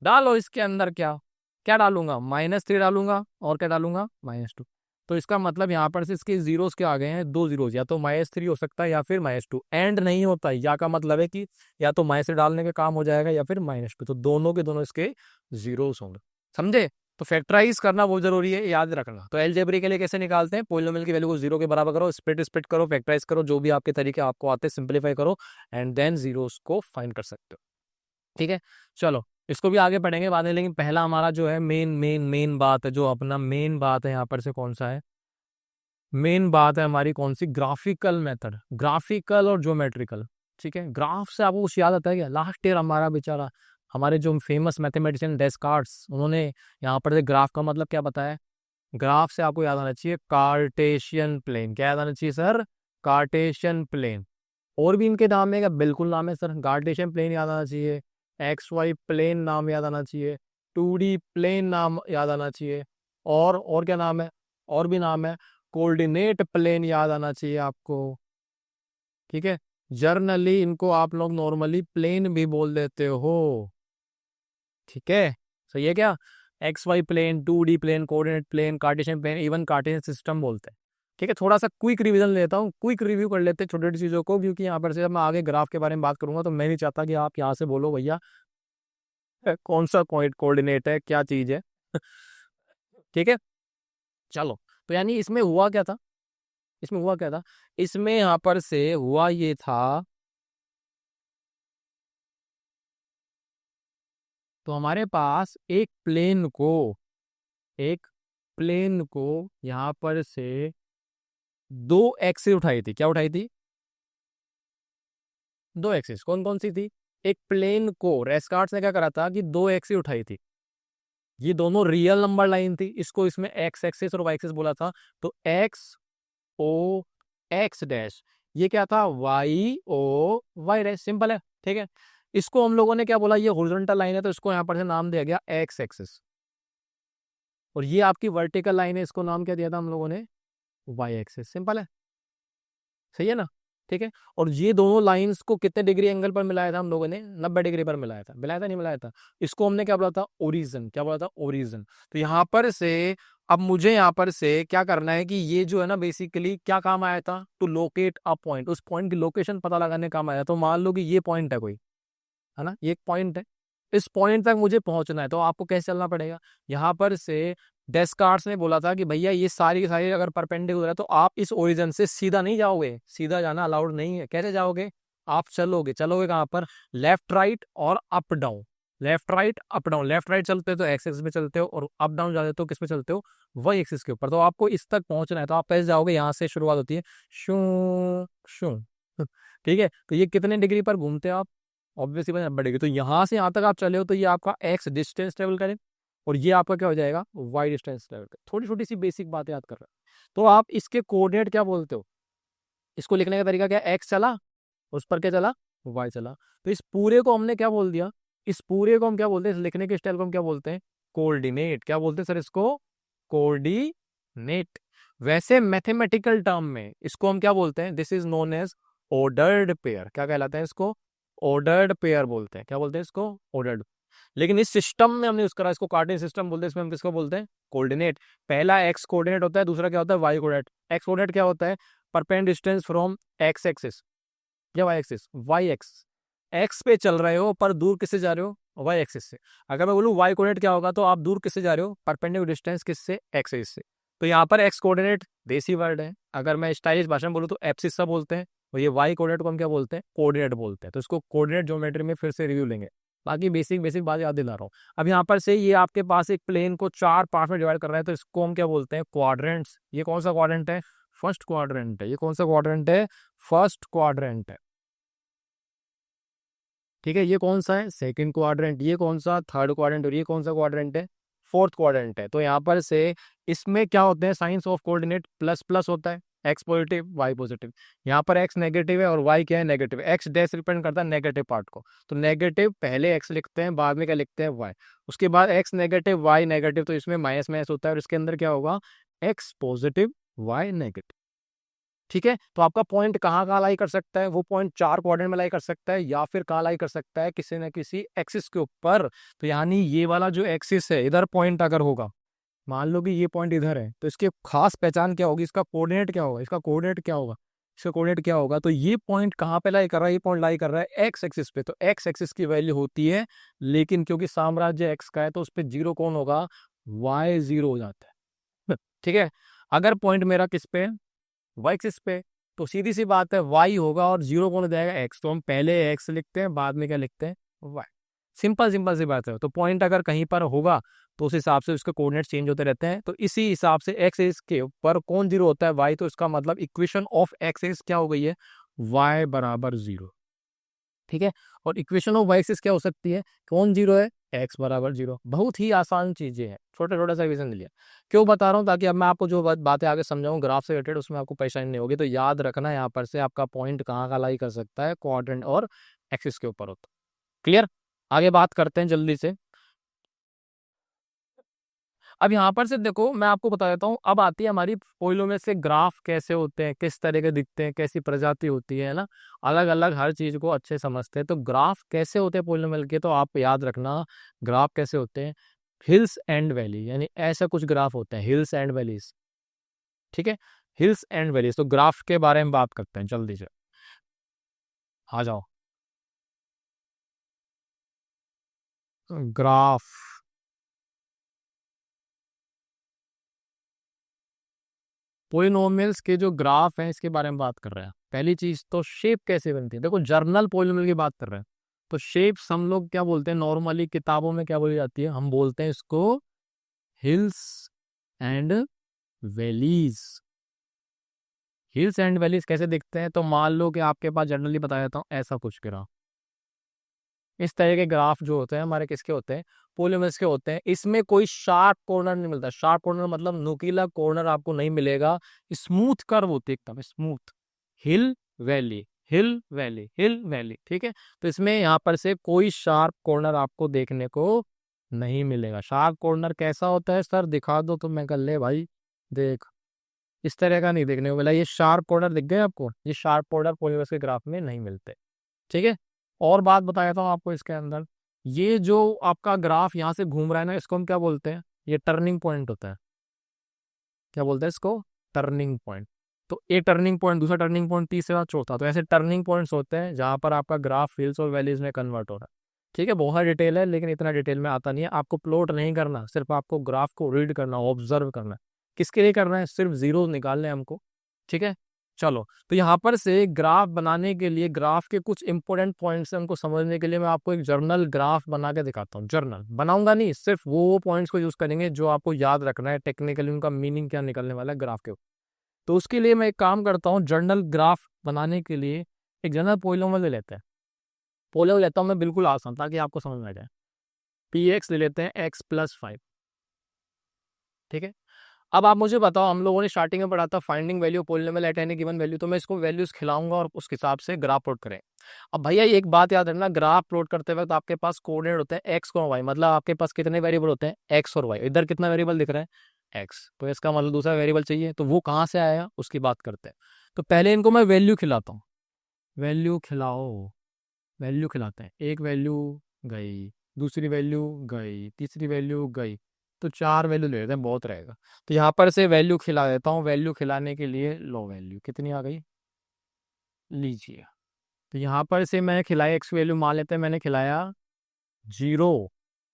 डालो इसके अंदर। क्या क्या डालूंगा? -3 डालूंगा, और क्या डालूंगा? -2। तो इसका मतलब यहाँ पर से इसके जीरोस क्या आ गए हैं? दो जीरोस, या तो -3 हो सकता है या फिर -2। एंड नहीं होता, या का मतलब है कि या तो माइनस से डालने का काम हो जाएगा या फिर -2। तो दोनों के दोनों इसके जीरोस होंगे। समझे? तो फैक्टराइज करना बहुत जरूरी है, याद रखना। तो एलजेब्रा के लिए कैसे निकालते हैं? पॉलिनोमियल की वैल्यू को जीरो के बराबर करो, स्प्लिट स्प्लिट करो, फैक्टराइज करो, जो भी आपके तरीके आपको आते हैं सिंप्लीफाई करो, एंड देन जीरोस को फाइंड कर सकते हो। ठीक है, चलो इसको भी आगे पढ़ेंगे बाद में। लेकिन पहला हमारा जो है मेन बात है, जो अपना मेन बात है यहाँ पर से कौन सा है? मेन बात है हमारी कौन सी? ग्राफिकल मेथड, ग्राफिकल और ज्योमेट्रिकल। ठीक है, ग्राफ से आपको कुछ याद आता है क्या? लास्ट ईयर हमारा बेचारा, हमारे जो फेमस मैथमेटिशियन डेस्कार्ट्स, उन्होंने यहाँ पर से ग्राफ का मतलब क्या बताया? ग्राफ से आपको याद आना चाहिए कार्टेशियन प्लेन। क्या याद आना चाहिए सर? Cartesian plane. और भी इनके नाम है क्या? बिल्कुल नाम है सर। कार्टेशियन प्लेन याद आना चाहिए, XY प्लेन नाम याद आना चाहिए, 2D प्लेन नाम याद आना चाहिए, और क्या नाम है? और भी नाम है, कोऑर्डिनेट प्लेन याद आना चाहिए आपको। ठीक है, जर्नली इनको आप लोग नॉर्मली प्लेन भी बोल देते हो। ठीक है, सही है क्या? XY plane, 2D plane, coordinate plane, Cartesian plane, even Cartesian system बोलते हैं। ठीक है, थोड़ा सा क्विक रिवीजन लेता हूँ, क्विक रिव्यू कर लेते हैं छोटी छोटी चीज़ों को, क्योंकि यहाँ पर से जब मैं आगे ग्राफ के बारे में बात करूंगा तो मैं नहीं चाहता कि आप यहाँ से बोलो भैया कौन सा कोऑर्डिनेट है, क्या चीज़ है। ठीक है, चलो। तो यानी इसमें हुआ क्या था? इसमें हुआ क्या था? इसमें यहाँ पर से हुआ ये था, तो हमारे पास एक प्लेन को यहाँ पर से दो एक्सिस उठाई थी। क्या उठाई थी? दो एक्सिस। कौन कौन सी थी? एक प्लेन को रेस्कार्ड्स ने क्या करा था कि दो एक्सिस उठाई थी। ये दोनों रियल नंबर लाइन थी, इसको इसमें एक्स एक्सिस और वाई एक्सिस बोला था। तो एक्स ओ एक्स डैश, ये क्या था? Y o y dash. Simple है। ठीक है, इसको हम लोगों ने क्या बोला? ये हॉरिजॉन्टल लाइन है, तो इसको यहाँ पर से नाम दिया गया एक्स एक्सिस। और ये आपकी वर्टिकल लाइन है, इसको नाम क्या दिया था हम लोगों ने? Y axis. सिंपल है, सही है ना? ठीक है, और ये दोनों लाइंस को कितने डिग्री एंगल पर मिलाया था हम लोगों ने? 90 डिग्री पर मिलाया था। मिलाया था नहीं मिलाया था? इसको हमने क्या बोला था? ओरिजिन। क्या बोला था? ओरिजिन। तो यहाँ पर से अब मुझे यहाँ पर से क्या करना है कि ये जो है ना बेसिकली क्या काम आया था? टू लोकेट अ पॉइंट, उस पॉइंट की लोकेशन पता लगाने काम आया। तो मान लो कि ये पॉइंट है कोई, है ना, ये एक पॉइंट है, इस पॉइंट तक मुझे पहुंचना है। तो आपको कैसे चलना पड़ेगा? यहाँ पर से डेस्कार्ट्स ने बोला था कि भैया ये सारी की सारी अगर परपेंडिकुलर है तो आप इस ओरिजिन से सीधा नहीं जाओगे, सीधा जाना अलाउड नहीं है। कैसे जाओगे? आप चलोगे, चलोगे कहाँ पर? लेफ्ट राइट और up down, left right up down. Left right चलते हो तो एक्स एक्सिस में चलते हो, और अप डाउन जाते हो किस पे चलते हो? वाई एक्सिस के ऊपर। तो आपको इस तक पहुंचना है, तो आप कैसे जाओगे? यहाँ से शुरुआत होती है शू शू। ठीक है, तो ये कितने डिग्री पर घूमते हो आप? Obviously 90 degree. तो यहाँ से यहाँ तक आप चले हो तो ये आपका एक्स डिस्टेंस ट्रेवल करे, और ये आपका क्या हो जाएगा? वाई डिस्टेंस ट्रेवल करे। थोड़ी छोटी सी बेसिक बात याद कर रहे हो। तो आप इसके कोऑर्डिनेट क्या बोलते हो? इसको लिखने का तरीका क्या? एक्स चला, उस पर क्या चला? वाई चला। तो इस पूरे को हमने क्या बोल दिया? इस पूरे को हम क्या बोलते हैं? इस लिखने के स्टाइल को हम क्या बोलते हैं? कोऑर्डिनेट। क्या बोलते हैं सर इसको? कोऑर्डिनेट। वैसे मैथमेटिकल टर्म में इसको हम क्या बोलते हैं? This is known as ordered pair. क्या कहलाता है इसको? ऑर्डर्ड पेयर बोलते हैं। क्या बोलते हैं इसको? ऑर्डर्ड। लेकिन इस सिस्टम में हमने यूज करा, इसको कार्टेशियन सिस्टम बोलते हैं। इसमें हम किसको बोलते हैं? कोऑर्डिनेट। पहला एक्स कोऑर्डिनेट होता है, दूसरा क्या होता है? Y coordinate. एक्स कोऑर्डिनेट क्या होता है? Perpendicular distance from X axis, या Y axis, Y X, X पे चल रहे हो पर दूर किससे जा रहे हो, वाई एक्सिस से। अगर मैं बोलूँ वाई कोऑर्डिनेट क्या होगा, तो आप दूर किससे जा रहे हो, परपेंडिकुलर डिस्टेंस किससे, एक्स एक्सिस से। तो यहाँ पर एक्स कोऑर्डिनेट देसी वर्ड है, अगर मैं स्टाइलिश भाषा में बोलूँ तो एब्सिस सा बोलते हैं, और ये वाई कोऑर्डिनेट को हम क्या बोलते हैं, कोऑर्डिनेट बोलते हैं। तो इसको कोऑर्डिनेट ज्योमेट्री में फिर से रिव्यू लेंगे, बाकी बेसिक बेसिक बात याद दिला रहा हूँ। अब यहाँ पर से ये आपके पास एक प्लेन को 4 पार्ट में डिवाइड कर रहा है, तो इसको हम क्या बोलते हैं, क्वाड्रेंट्स। ये कौन सा क्वाड्रेंट है, फर्स्ट क्वाड्रेंट है। ये कौन सा क्वाड्रेंट है, फर्स्ट क्वाड्रेंट है। ठीक है, ये कौन सा है, सेकंड क्वाड्रेंट। ये कौन सा, थर्ड क्वाड्रेंट। और ये कौन सा क्वाड्रेंट है, फोर्थ क्वाड्रेंट है। तो यहाँ पर से इसमें क्या होते हैं, science of coordinate plus plus होता है, एक्स पॉजिटिव वाई पॉजिटिव। यहाँ पर एक्स नेगेटिव है और वाई क्या है, नेगेटिव। एक्स डैश रिप्रेजेंट करता है नेगेटिव पार्ट को, तो नेगेटिव पहले एक्स लिखते हैं, बाद में क्या लिखते हैं, वाई। उसके बाद एक्स नेगेटिव वाई नेगेटिव, तो इसमें माइनस माइनस होता है और इसके अंदर क्या होगा, एक्स पॉजिटिव वाई नेगेटिव। ठीक है, तो आपका पॉइंट कहाँ कहाँ लाई कर सकता है, वो पॉइंट 4 क्वाड्रेंट में लाई कर सकता है, या फिर कहाँ लाई कर सकता है, किसी न किसी एक्सिस के ऊपर। तो यानी ये वाला जो एक्सिस है, इधर पॉइंट अगर होगा, मान लो कि ये पॉइंट इधर है, तो इसकी खास पहचान क्या होगी, इसका कोऑर्डिनेट क्या होगा, इसका कोऑर्डिनेट क्या होगा, इसका कोऑर्डिनेट क्या होगा। तो ये पॉइंट कहाँ पे लाई कर रहा है, ये पॉइंट लाई कर रहा है एक्स एक्सिस पे। तो एक्स एक्सिस की वैल्यू होती है, लेकिन क्योंकि साम्राज्य एक्स का है, तो उस पर जीरो कौन होगा, वाई जीरो हो जाता है। ठीक है, अगर पॉइंट मेरा किस पे, वाई एक्सिस पे, तो सीधी सी बात है वाई होगा और जीरो कौन हो जाएगा, एक्स। तो हम पहले एक्स लिखते हैं, बाद में क्या लिखते हैं, वाई। सिंपल सिंपल सी बात है। तो पॉइंट अगर कहीं पर होगा तो उस हिसाब से उसके कोऑर्डिनेट चेंज होते रहते हैं। तो इसी हिसाब से एक्स एक्सिस के ऊपर कौन जीरो होता है, वाई। तो इसका मतलब इक्वेशन ऑफ एक्स एक्सिस क्या हो गई है, वाई बराबर जीरो। ठीक है, और इक्वेशन ऑफ वाई एक्सिस क्या हो सकती है, कौन जीरो है, एक्स बराबर जीरो। बहुत ही आसान चीजें हैं, छोटा छोटा सा रिवीजन लिया। क्यों बता रहा हूँ, ताकि अब मैं आपको जो बातें आगे समझाऊँ ग्राफ से रिलेटेड, उसमें आपको परेशानी नहीं होगी। तो याद रखना यहाँ पर से आपका पॉइंट कहाँ का लाई कर सकता है, क्वाड्रेंट और एक्सिस के ऊपर होता। क्लियर, आगे बात करते हैं जल्दी से। अब यहाँ पर से देखो, मैं आपको बता देता हूँ, अब आती है हमारी पोइलो में से ग्राफ कैसे होते हैं, किस तरह के दिखते हैं, कैसी प्रजाति होती है ना, अलग अलग हर चीज को अच्छे समझते हैं। तो ग्राफ कैसे होते हैं पोलिनोमियल के, तो आप याद रखना ग्राफ कैसे होते हैं, हिल्स एंड वैली, यानी ऐसा कुछ ग्राफ होते हैं, हिल्स एंड वैलीज। ठीक है, हिल्स एंड वैलीज। तो ग्राफ के बारे में बात करते हैं जल्दी से, आ जाओ। ग्राफ, पोलिनोमियल्स के जो ग्राफ हैं इसके बारे में बात कर रहे हैं। पहली चीज तो शेप कैसे बनती है, देखो जर्नल पोलिनोमियल की बात कर रहे हैं, तो शेप्स हम लोग क्या बोलते हैं, नॉर्मली किताबों में क्या बोली जाती है, हम बोलते हैं इसको hills and valleys. Hills and valleys कैसे दिखते हैं, तो मान लो कि आपके पास जनरली बताया जाता हूँ ऐसा कुछ ग्राफ, इस तरह के ग्राफ जो होते हैं हमारे किसके होते हैं, पोलिनोमियल्स के होते हैं। इसमें कोई शार्प कॉर्नर नहीं मिलता, शार्प कॉर्नर मतलब नुकीला कॉर्नर आपको नहीं मिलेगा, स्मूथ कर्व होती है एकदम स्मूथ। हिल वैली, हिल वैली, हिल वैली। ठीक है, तो इसमें यहाँ पर से कोई शार्प कॉर्नर आपको देखने को नहीं मिलेगा। शार्प कॉर्नर कैसा होता है सर, दिखा दो तो मैं कर ले भाई, देख इस तरह का नहीं देखने को मिला। ये शार्प कॉर्नर दिख गए आपको, ये शार्प कॉर्नर पोलिनोमियल्स के ग्राफ में नहीं मिलते। ठीक है, और बात बता देता हूँ आपको इसके अंदर, ये जो आपका ग्राफ यहाँ से घूम रहा है ना, इसको हम क्या बोलते हैं, ये टर्निंग पॉइंट होता है। क्या बोलते हैं इसको, टर्निंग पॉइंट। तो एक टर्निंग पॉइंट, दूसरा टर्निंग पॉइंट, तीसरा चौथा, तो ऐसे टर्निंग पॉइंट्स होते हैं जहां पर आपका ग्राफ हिल्स और वैलीज में कन्वर्ट हो रहा है। ठीक है, बहुत डिटेल है लेकिन इतना डिटेल में आता नहीं है। आपको प्लॉट नहीं करना, सिर्फ आपको ग्राफ को रीड करना, ऑब्जर्व करना है। किसके लिए करना है, सिर्फ जीरो निकालने हैं हमको। ठीक है, चलो। तो यहाँ पर से ग्राफ बनाने के लिए, ग्राफ के कुछ इंपॉर्टेंट पॉइंट्स हैं उनको समझने के लिए मैं आपको एक जर्नल ग्राफ बना के दिखाता हूँ। जर्नल बनाऊंगा नहीं, सिर्फ वो पॉइंट्स को यूज करेंगे जो आपको याद रखना है, टेक्निकली उनका मीनिंग क्या निकलने वाला है ग्राफ के ऊपर। तो उसके लिए मैं एक काम करता हूँ, जर्नल ग्राफ बनाने के लिए एक जर्नल पोलिनोमियल ले लेते हैं। पोलिनोमियल लेता हूँ मैं बिल्कुल आसान, ताकि आपको समझ में आ जाए। पी एक्स ले लेते हैं x+5। ठीक है, अब आप मुझे बताओ, हम लोगों ने स्टार्टिंग में पढ़ा था finding value polynomial at any given value, तो मैं इसको वैल्यूज खिलाऊंगा और उस हिसाब से ग्राफ प्लॉट करें। अब भैया एक बात याद रखना, ग्राफ प्लॉट करते वक्त आपके पास कोऑर्डिनेट होते हैं एक्स और वाई, मतलब आपके पास कितने वेरिएबल होते हैं, एक्स और वाई। इधर कितना वेरिएबल दिख रहा है, एक्स, तो इसका मतलब दूसरा वेरिएबल चाहिए, तो वो कहाँ से आया उसकी बात करते हैं। तो पहले इनको मैं वैल्यू खिलाता हूँ, वैल्यू खिलाओ, वैल्यू खिलाते हैं। एक वैल्यू गई, दूसरी वैल्यू गई, तीसरी वैल्यू गई, तो 4 वैल्यू ले लेते हैं, बहुत रहेगा। तो यहाँ पर से वैल्यू खिला देता हूँ। वैल्यू खिलाने के लिए लो, वैल्यू कितनी आ गई, लीजिए तो यहाँ पर से मैंने खिलाया एक्स की वैल्यू मान लेते हैं, मैंने खिलाया 0,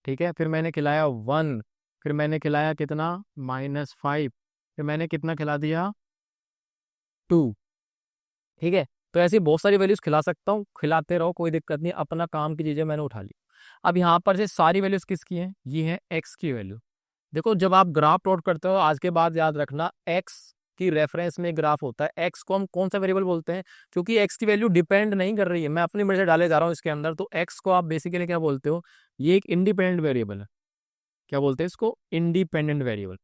ठीक है, फिर मैंने खिलाया 1, फिर मैंने खिलाया कितना -5, फिर मैंने कितना खिला दिया 2, ठीक है। तो ऐसी बहुत सारी वैल्यूज खिला सकता हूँ, खिलाते रहो, कोई दिक्कत नहीं, अपना काम की चीजें मैंने उठा ली। अब यहाँ पर से सारी वैल्यूज किसकी हैं, ये है एक्स की वैल्यू। देखो जब आप ग्राफ प्लॉट करते हो, आज के बाद याद रखना एक्स की रेफरेंस में ग्राफ होता है। एक्स को हम कौन सा वेरिएबल बोलते हैं, क्योंकि एक्स की वैल्यू डिपेंड नहीं कर रही है, मैं अपनी मर्जी से डाले जा रहा हूँ इसके अंदर, तो एक्स को आप बेसिकली क्या बोलते हो, ये एक इंडिपेंडेंट वेरिएबल है। क्या बोलते हैं इसको, इंडिपेंडेंट वेरिएबल,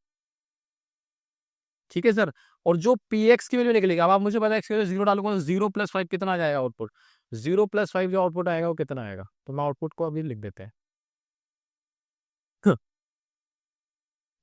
ठीक है सर। और जो पी एक्स की वैल्यू निकलेगी, अब आप मुझे पता है एक्स की वैल्यू 0 डालूंगा तो 0 + 5 कितना आ जाएगा आउटपुट, 0 + 5 जो आउटपुट आएगा वो कितना आएगा, तो मैं आउटपुट को अभी लिख देते हैं।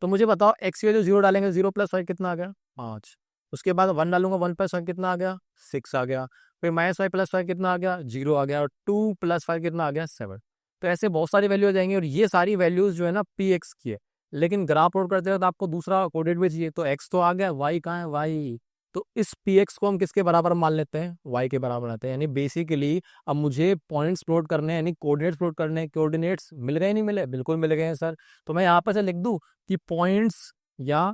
तो मुझे बताओ एक्स की वैल्यू 0 डालेंगे, 0 + 5 कितना आ गया 5, उसके बाद 1 डालूंगा, 1 + 5 कितना आ गया 6 आ गया, फिर -5 + 5 कितना आ गया 0 आ गया, और 2 + 5 कितना आ गया 7। तो ऐसे बहुत सारी वैल्यू आ जाएंगी, और ये सारी वैल्यूज जो है ना पी एक्स की है। लेकिन ग्राफ प्लॉट करते हैं तो आपको दूसरा कोऑर्डिनेट भी चाहिए, तो एक्स तो आ गया, वाई कहाँ है, वाई। तो इस पी एक्स को हम किसके बराबर मान लेते हैं, वाई के बराबर आते हैं, यानी बेसिकली अब मुझे पॉइंट्स प्लॉट करने हैं, यानी कोऑर्डिनेट्स प्लॉट करने हैं। कोऑर्डिनेट्स मिल गए, नहीं मिले, बिल्कुल मिल गए हैं सर। तो मैं यहाँ पर से लिख दूं कि पॉइंट्स या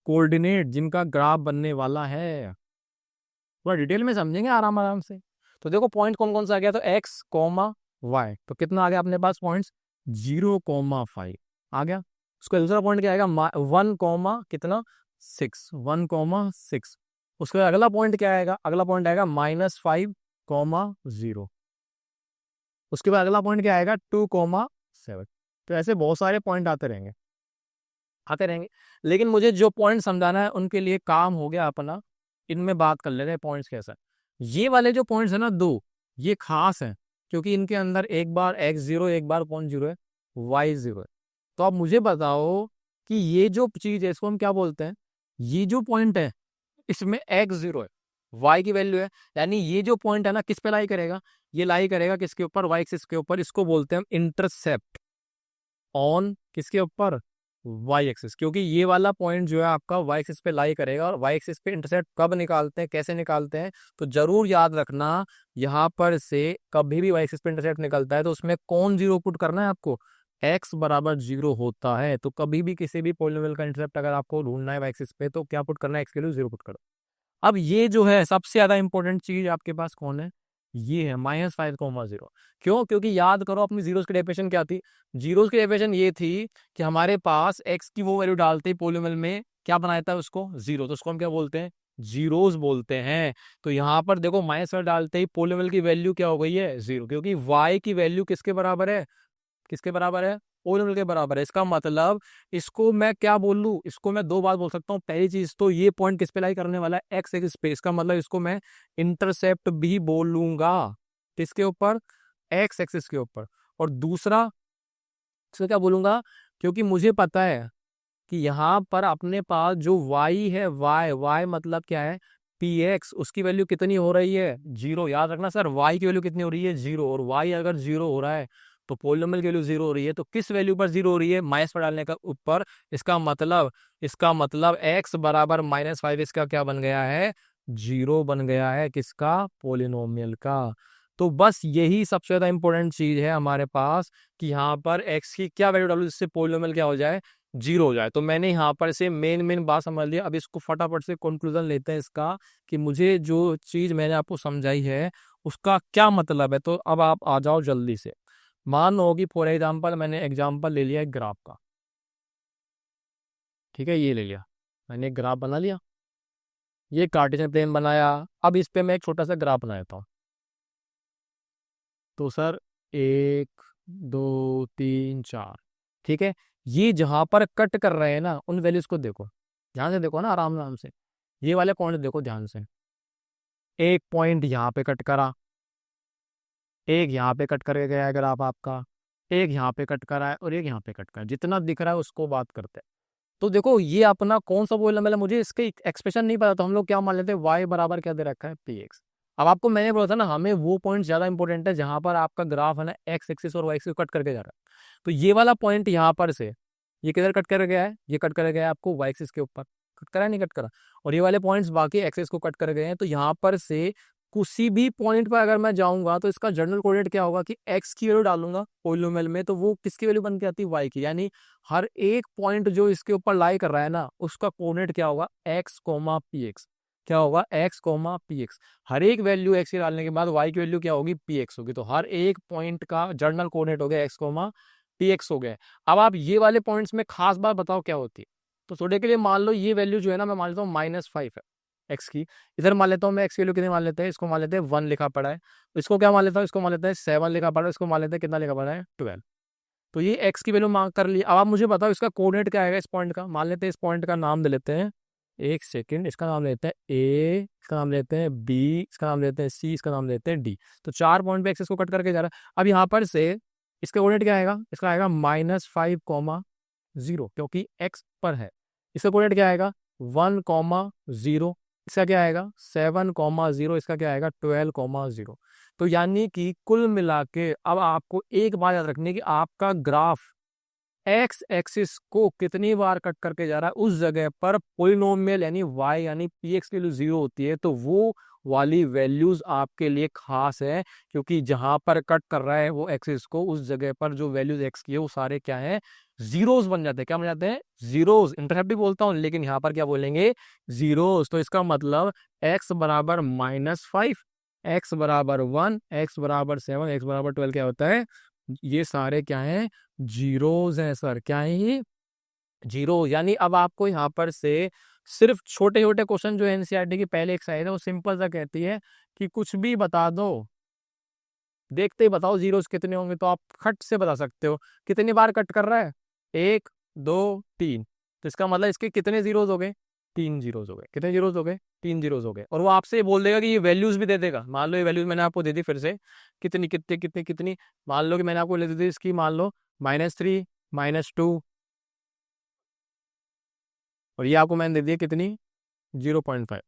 कोऑर्डिनेट जिनका ग्राफ बनने वाला है, थोड़ा डिटेल में समझेंगे आराम आराम से। तो देखो पॉइंट कौन कौन सा आ गया, तो एक्स कॉमा वाई, तो कितना आ गया अपने पास पॉइंट्स 0,5 आ गया। उसका दूसरा पॉइंट क्या आएगा, 1, कितना 6, 1,6। उसके बाद अगला पॉइंट क्या आएगा, अगला पॉइंट आएगा -5,0। उसके बाद अगला पॉइंट क्या आएगा 2,7। तो ऐसे बहुत सारे पॉइंट आते रहेंगे, आते रहेंगे। लेकिन मुझे जो पॉइंट समझाना है उनके लिए काम हो गया अपना, इनमें बात कर लेते हैं पॉइंट्स कैसा है। ये वाले जो पॉइंट्स है ना दो, ये खास हैं, क्योंकि इनके अंदर एक बार x0 एक बार कौन 0 है, y0 है। तो अब मुझे बताओ कि ये जो चीज है इसको हम क्या बोलते हैं, ये जो पॉइंट है इसमें x0 है, y की वैल्यू है, यानी ये जो पॉइंट है ना किस पे लाई करेगा, ये लाई करेगा किसके ऊपर, y एक्सिस के ऊपर। इसको बोलते हैं हम इंटरसेप्ट ऑन किसके ऊपर, वाई एक्सिस, क्योंकि ये वाला पॉइंट जो है आपका वाई एक्सिस पे लाई करेगा। और वाई एक्सिस पे इंटरसेप्ट कब निकालते हैं, कैसे निकालते हैं, तो जरूर याद रखना, यहाँ पर से कभी भी वाई एक्सिस पे इंटरसेप्ट निकलता है तो उसमें कौन 0 पुट करना है आपको, x बराबर 0 होता है। तो कभी भी किसी भी पॉलिनोमियल का इंटरसेप्ट अगर आपको ढूंढना है वाई एक्सिस पे, तो क्या पुट करना है, x के लिए 0 पुट करो। अब ये जो है सबसे ज्यादा इंपॉर्टेंट चीज आपके पास कौन है, ये है -5,0। क्यों, क्योंकि याद करो अपनी जीरोस की डेफिनेशन क्या थी, जीरोस की डेफिनेशन ये थी कि हमारे पास एक्स की वो वैल्यू डालते ही पोलिनोमियल में क्या बनाया था उसको 0, तो उसको हम क्या बोलते हैं, जीरोस बोलते हैं। तो यहाँ पर देखो -5 डालते ही पोलिनोमियल की वैल्यू क्या हो गई है 0, क्योंकि y की वैल्यू किसके बराबर है, किसके बराबर है, पोलिनोमियल के बराबर है। इसका मतलब इसको मैं क्या बोल लूँ, इसको मैं दो बात बोल सकता हूँ। पहली चीज तो ये पॉइंट किस पे लाई करने वाला है, एक्स एक्सिस पे, इसका मतलब इसको मैं इंटरसेप्ट भी बोल लूंगा किसके ऊपर, एक्स एक्सिस के ऊपर। और दूसरा इसको क्या बोलूंगा, क्योंकि मुझे पता है कि यहाँ पर अपने पास जो y है, y मतलब क्या है, px, उसकी वैल्यू कितनी हो रही है 0। याद रखना सर, y की वैल्यू कितनी हो रही है 0, और y अगर 0 हो रहा है तो पोलिनोमियल की वैल्यू 0 हो रही है। तो किस वैल्यू पर 0 हो रही है, माइनस पर डालने का ऊपर। इसका मतलब x बराबर -5, इसका क्या बन गया है, 0 बन गया है, किसका, पोलिनोमियल का। तो बस यही सबसे ज्यादा इंपॉर्टेंट चीज है हमारे पास, कि यहाँ पर x की क्या वैल्यू डालू जिससे पोलिनोमियल क्या हो जाए, 0 हो जाए। तो मैंने यहाँ पर से मेन बात समझ लिया। अब इसको फटाफट से कंक्लूजन लेते हैं इसका, कि मुझे जो चीज मैंने आपको समझाई है उसका क्या मतलब है। तो अब आप आ जाओ जल्दी से। मान लो कि फॉर एग्जाम्पल मैंने एग्जाम्पल ले लिया एक ग्राफ का, ठीक है, ये ले लिया मैंने, एक ग्राफ बना लिया, ये कार्टेशियन प्लेन बनाया। अब इस पे मैं एक छोटा सा ग्राफ बना देता हूँ। तो सर 1, 2, 3, 4, ठीक है। ये जहां पर कट कर रहे हैं ना उन वैल्यूज को देखो, ध्यान से देखो ना, आराम आराम से। ये वाले पॉइंट देखो ध्यान से, एक पॉइंट यहाँ पे कट करा, एक यहाँ पे कट करके गया है ग्राफ आपका, एक यहाँ पे कट करा है, और एक यहाँ पे कट करा है। जितना दिख रहा है उसको बात करते हैं। तो देखो ये अपना कौन सा बोलना, मतलब मुझे इसके एक्सप्रेशन नहीं पता, तो हम लोग क्या मान लेते हैं, y बराबर क्या दे रखा है, px। अब आपको मैंने बोला था ना, हमें वो पॉइंट ज्यादा इंपॉर्टेंट है जहां पर आपका ग्राफ है ना एक्स एक्सिस और वाई एक्सिस कट करके जा रहा है। तो ये वाला पॉइंट यहाँ पर से, ये किधर कट कर गया है, ये कट कर गया है आपको वाई एक्सिस के ऊपर, कट करा नहीं कट करा। और ये वाले पॉइंट्स बाकी एक्सिस को कट कर गए हैं। तो यहाँ पर से किसी भी पॉइंट पर अगर मैं जाऊंगा तो इसका जनरल कोऑर्डिनेट क्या होगा कि एक्स की वैल्यू डालूंगा पॉलिनोमियल में, तो वो किसकी वैल्यू बन के आती है, वाई की। यानी हर एक पॉइंट जो इसके ऊपर लाई कर रहा है ना, उसका कोऑर्डिनेट क्या होगा, एक्स कोमा पी एक्स। क्या होगा, एक्स कोमा पी एक्स। हर एक वैल्यू एक्स की डालने के बाद वाई की वैल्यू क्या होगी, पी एक्स होगी। तो हर एक पॉइंट का जनरल कोऑर्डिनेट हो गया एक्स कोमा पी एक्स हो गया। अब आप ये वाले पॉइंट्स में खास बात बताओ क्या होती है। तो थोड़े के लिए मान लो ये वैल्यू जो है ना, मैं मान लेता हूँ -5 है एक्स की। इधर मान लेता हूँ मैं एक्स की वैल्यू कितनी मान लेते हैं, इसको मान लेते हैं 1 लिखा पड़ा है। इसको क्या मान लेता हूँ, इसको मान लेते हैं 7 लिखा पड़ा है। इसको मान लेते हैं कितना लिखा पड़ा है, 12। तो ये एक्स की वैल्यू मांग कर ली। अब आप मुझे बताओ इसका कोऑर्डिनेट क्या आएगा इस पॉइंट का। मान लेते हैं इस पॉइंट का नाम दे लेते हैं, एक सेकंड, इसका नाम लेते हैं ए, इसका नाम लेते हैं बी, इसका नाम लेते हैं सी, इसका नाम लेते हैं डी। तो 4 पॉइंट पे एक्स इसको कट करके जा रहा है। अब यहाँ पर से इसका कोऑर्डिनेट क्या आएगा, इसका आएगा -5, 0, क्योंकि एक्स पर है। इसका कोऑर्डिनेट क्या आएगा, 1, 0। इसका क्या आएगा 7, 0। इसका क्या आएगा 12, 0। तो यानी कि कुल मिला के अब आपको एक बात याद रखनी है कि आपका ग्राफ एक्स एक्सिस को कितनी बार कट करके जा रहा है, उस जगह पर पोलिनोमियल यानी वाई यानी पी एक्स की वैल्यू 0 होती है, तो वो वाली वैल्यूज आपके लिए खास है। क्योंकि जहां पर कट कर रहा है वो एक्सिस को, उस जगह पर जो वैल्यूज एक्स की है वो सारे क्या है, जीरोस बन जाते हैं। क्या बन जाते हैं, जीरोस। इंटरसेप्ट भी बोलता हूं लेकिन यहाँ पर क्या बोलेंगे, जीरोस। तो इसका मतलब एक्स बराबर -5, एक्स बराबर 1, एक्स बराबर 7, एक्स बराबर 12 क्या होता है, ये सारे क्या है, जीरोज हैं सर। क्या है ये, जीरो। यानी अब आपको यहाँ पर से सिर्फ छोटे छोटे क्वेश्चन जो एनसीईआरटी की पहले एक्सरसाइज है वो सिंपल सा कहती है कि कुछ भी बता दो, देखते ही बताओ जीरोस कितने होंगे, तो आप खट से बता सकते हो कितनी बार कट कर रहा है, 1 2 3। तो इसका मतलब इसके कितने जीरोस हो गए, 3 जीरोस हो गए। कितने जीरोस हो गए, 3 जीरोस हो गए। और वो आपसे बोल देगा कि ये वैल्यूज भी दे देगा। मान लो ये वैल्यूज मैंने आपको दे दी फिर से, कितनी कितनी कितनी कितनी, मान लो कि मैंने आपको ले दी थी इसकी, मान लो -3, -2, और ये आपको मैंने दे दिया कितनी, 0.5।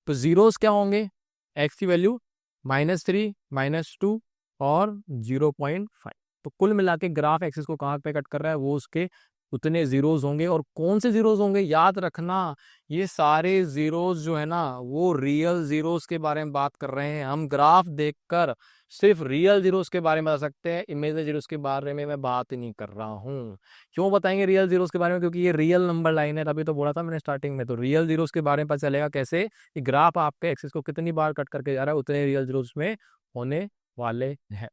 तो जीरोस क्या होंगे, एक्स की वैल्यू -3, -2 और 0.5। तो कुल मिला के ग्राफ एक्सिस को कहाँ पे कट कर रहा है, वो उसके उतने जीरोस होंगे। और कौन से जीरोस होंगे, याद रखना, ये सारे जीरोस जो है ना वो रियल जीरोस के बारे में बात कर रहे हैं। हम ग्राफ देखकर सिर्फ रियल जीरोस के बारे में बता सकते हैं, इमेजिनरी जीरोस के बारे में मैं बात ही नहीं कर रहा हूँ। क्यों बताएंगे रियल जीरोस के बारे में, क्योंकि ये रियल नंबर लाइन है। तभी तो बोला था मैंने स्टार्टिंग में। तो रियल जीरोस के बारे में पता चलेगा कैसे, कि ग्राफ आपके एक्सिस को कितनी बार कट करके जा रहा है, उतने रियल जीरोस में होने वाले हैं।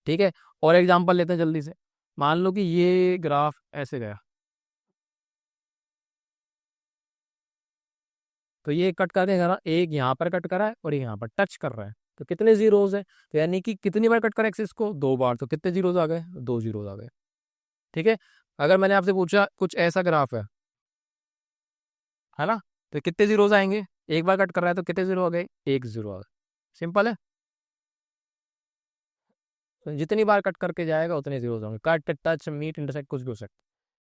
ठीक है, और एग्जांपल लेते हैं जल्दी से। मान लो कि ये ग्राफ ऐसे गया, तो ये कट करके जा रहा, एक यहाँ पर कट करा है और एक यहाँ पर टच कर रहा है, तो कितने जीरोस है, तो यानी कि कितनी बार कट करा एक्सिस को, 2 बार। तो कितने जीरोस आ गए, 2 जीरोस आ गए। ठीक है, अगर मैंने आपसे पूछा कुछ ऐसा ग्राफ है ना, तो कितने जीरोस आएंगे, एक बार कट कर रहा है तो कितने जीरो आ गए, 1 जीरो आ गए। सिंपल है। तो जितनी बार कट करके जाएगा उतने जीरोस होंगे, कट टच मीट इंटरसेक्ट कुछ भी हो सकता है।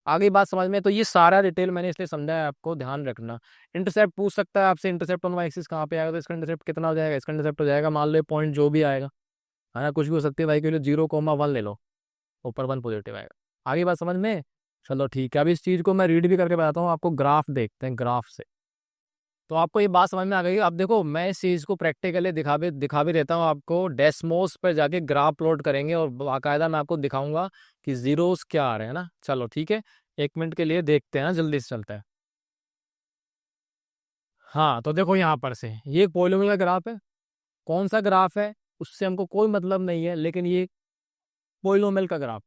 आगे बात समझ में। तो ये सारा डिटेल मैंने इसलिए समझाया, आपको ध्यान रखना। इंटरसेप्ट पूछ सकता है आपसे, इंटरसेप्ट ऑन वाई एक्सिस कहाँ पे आएगा, तो इसका इंटरसेप्ट कितना हो जाएगा, इसका इंटरसेप्ट हो जाएगा, मान लो पॉइंट जो भी आएगा, है ना, कुछ भी हो सकती है भाई के लिए, 0,1 ले लो, ऊपर 1 पॉजिटिव आएगा। आगे बात समझ में। चलो ठीक है, अब इस चीज को मैं रीड भी करके बताता हूँ आपको। ग्राफ देखते हैं, ग्राफ से तो आपको ये बात समझ में आ गई। अब देखो, मैं इस चीज को प्रैक्टिकली दिखा भी देता हूँ आपको। डेस्मोस पर जाके ग्राफ प्लॉट करेंगे और बाकायदा मैं आपको दिखाऊंगा कि जीरोस क्या आ रहे हैं ना। चलो ठीक है, 1 मिनट के लिए देखते हैं ना, जल्दी से चलता है। हाँ, तो देखो यहाँ पर से ये पॉलिनोमियल का ग्राफ है। कौन सा ग्राफ है उससे हमको कोई मतलब नहीं है, लेकिन ये पॉलिनोमियल का ग्राफ।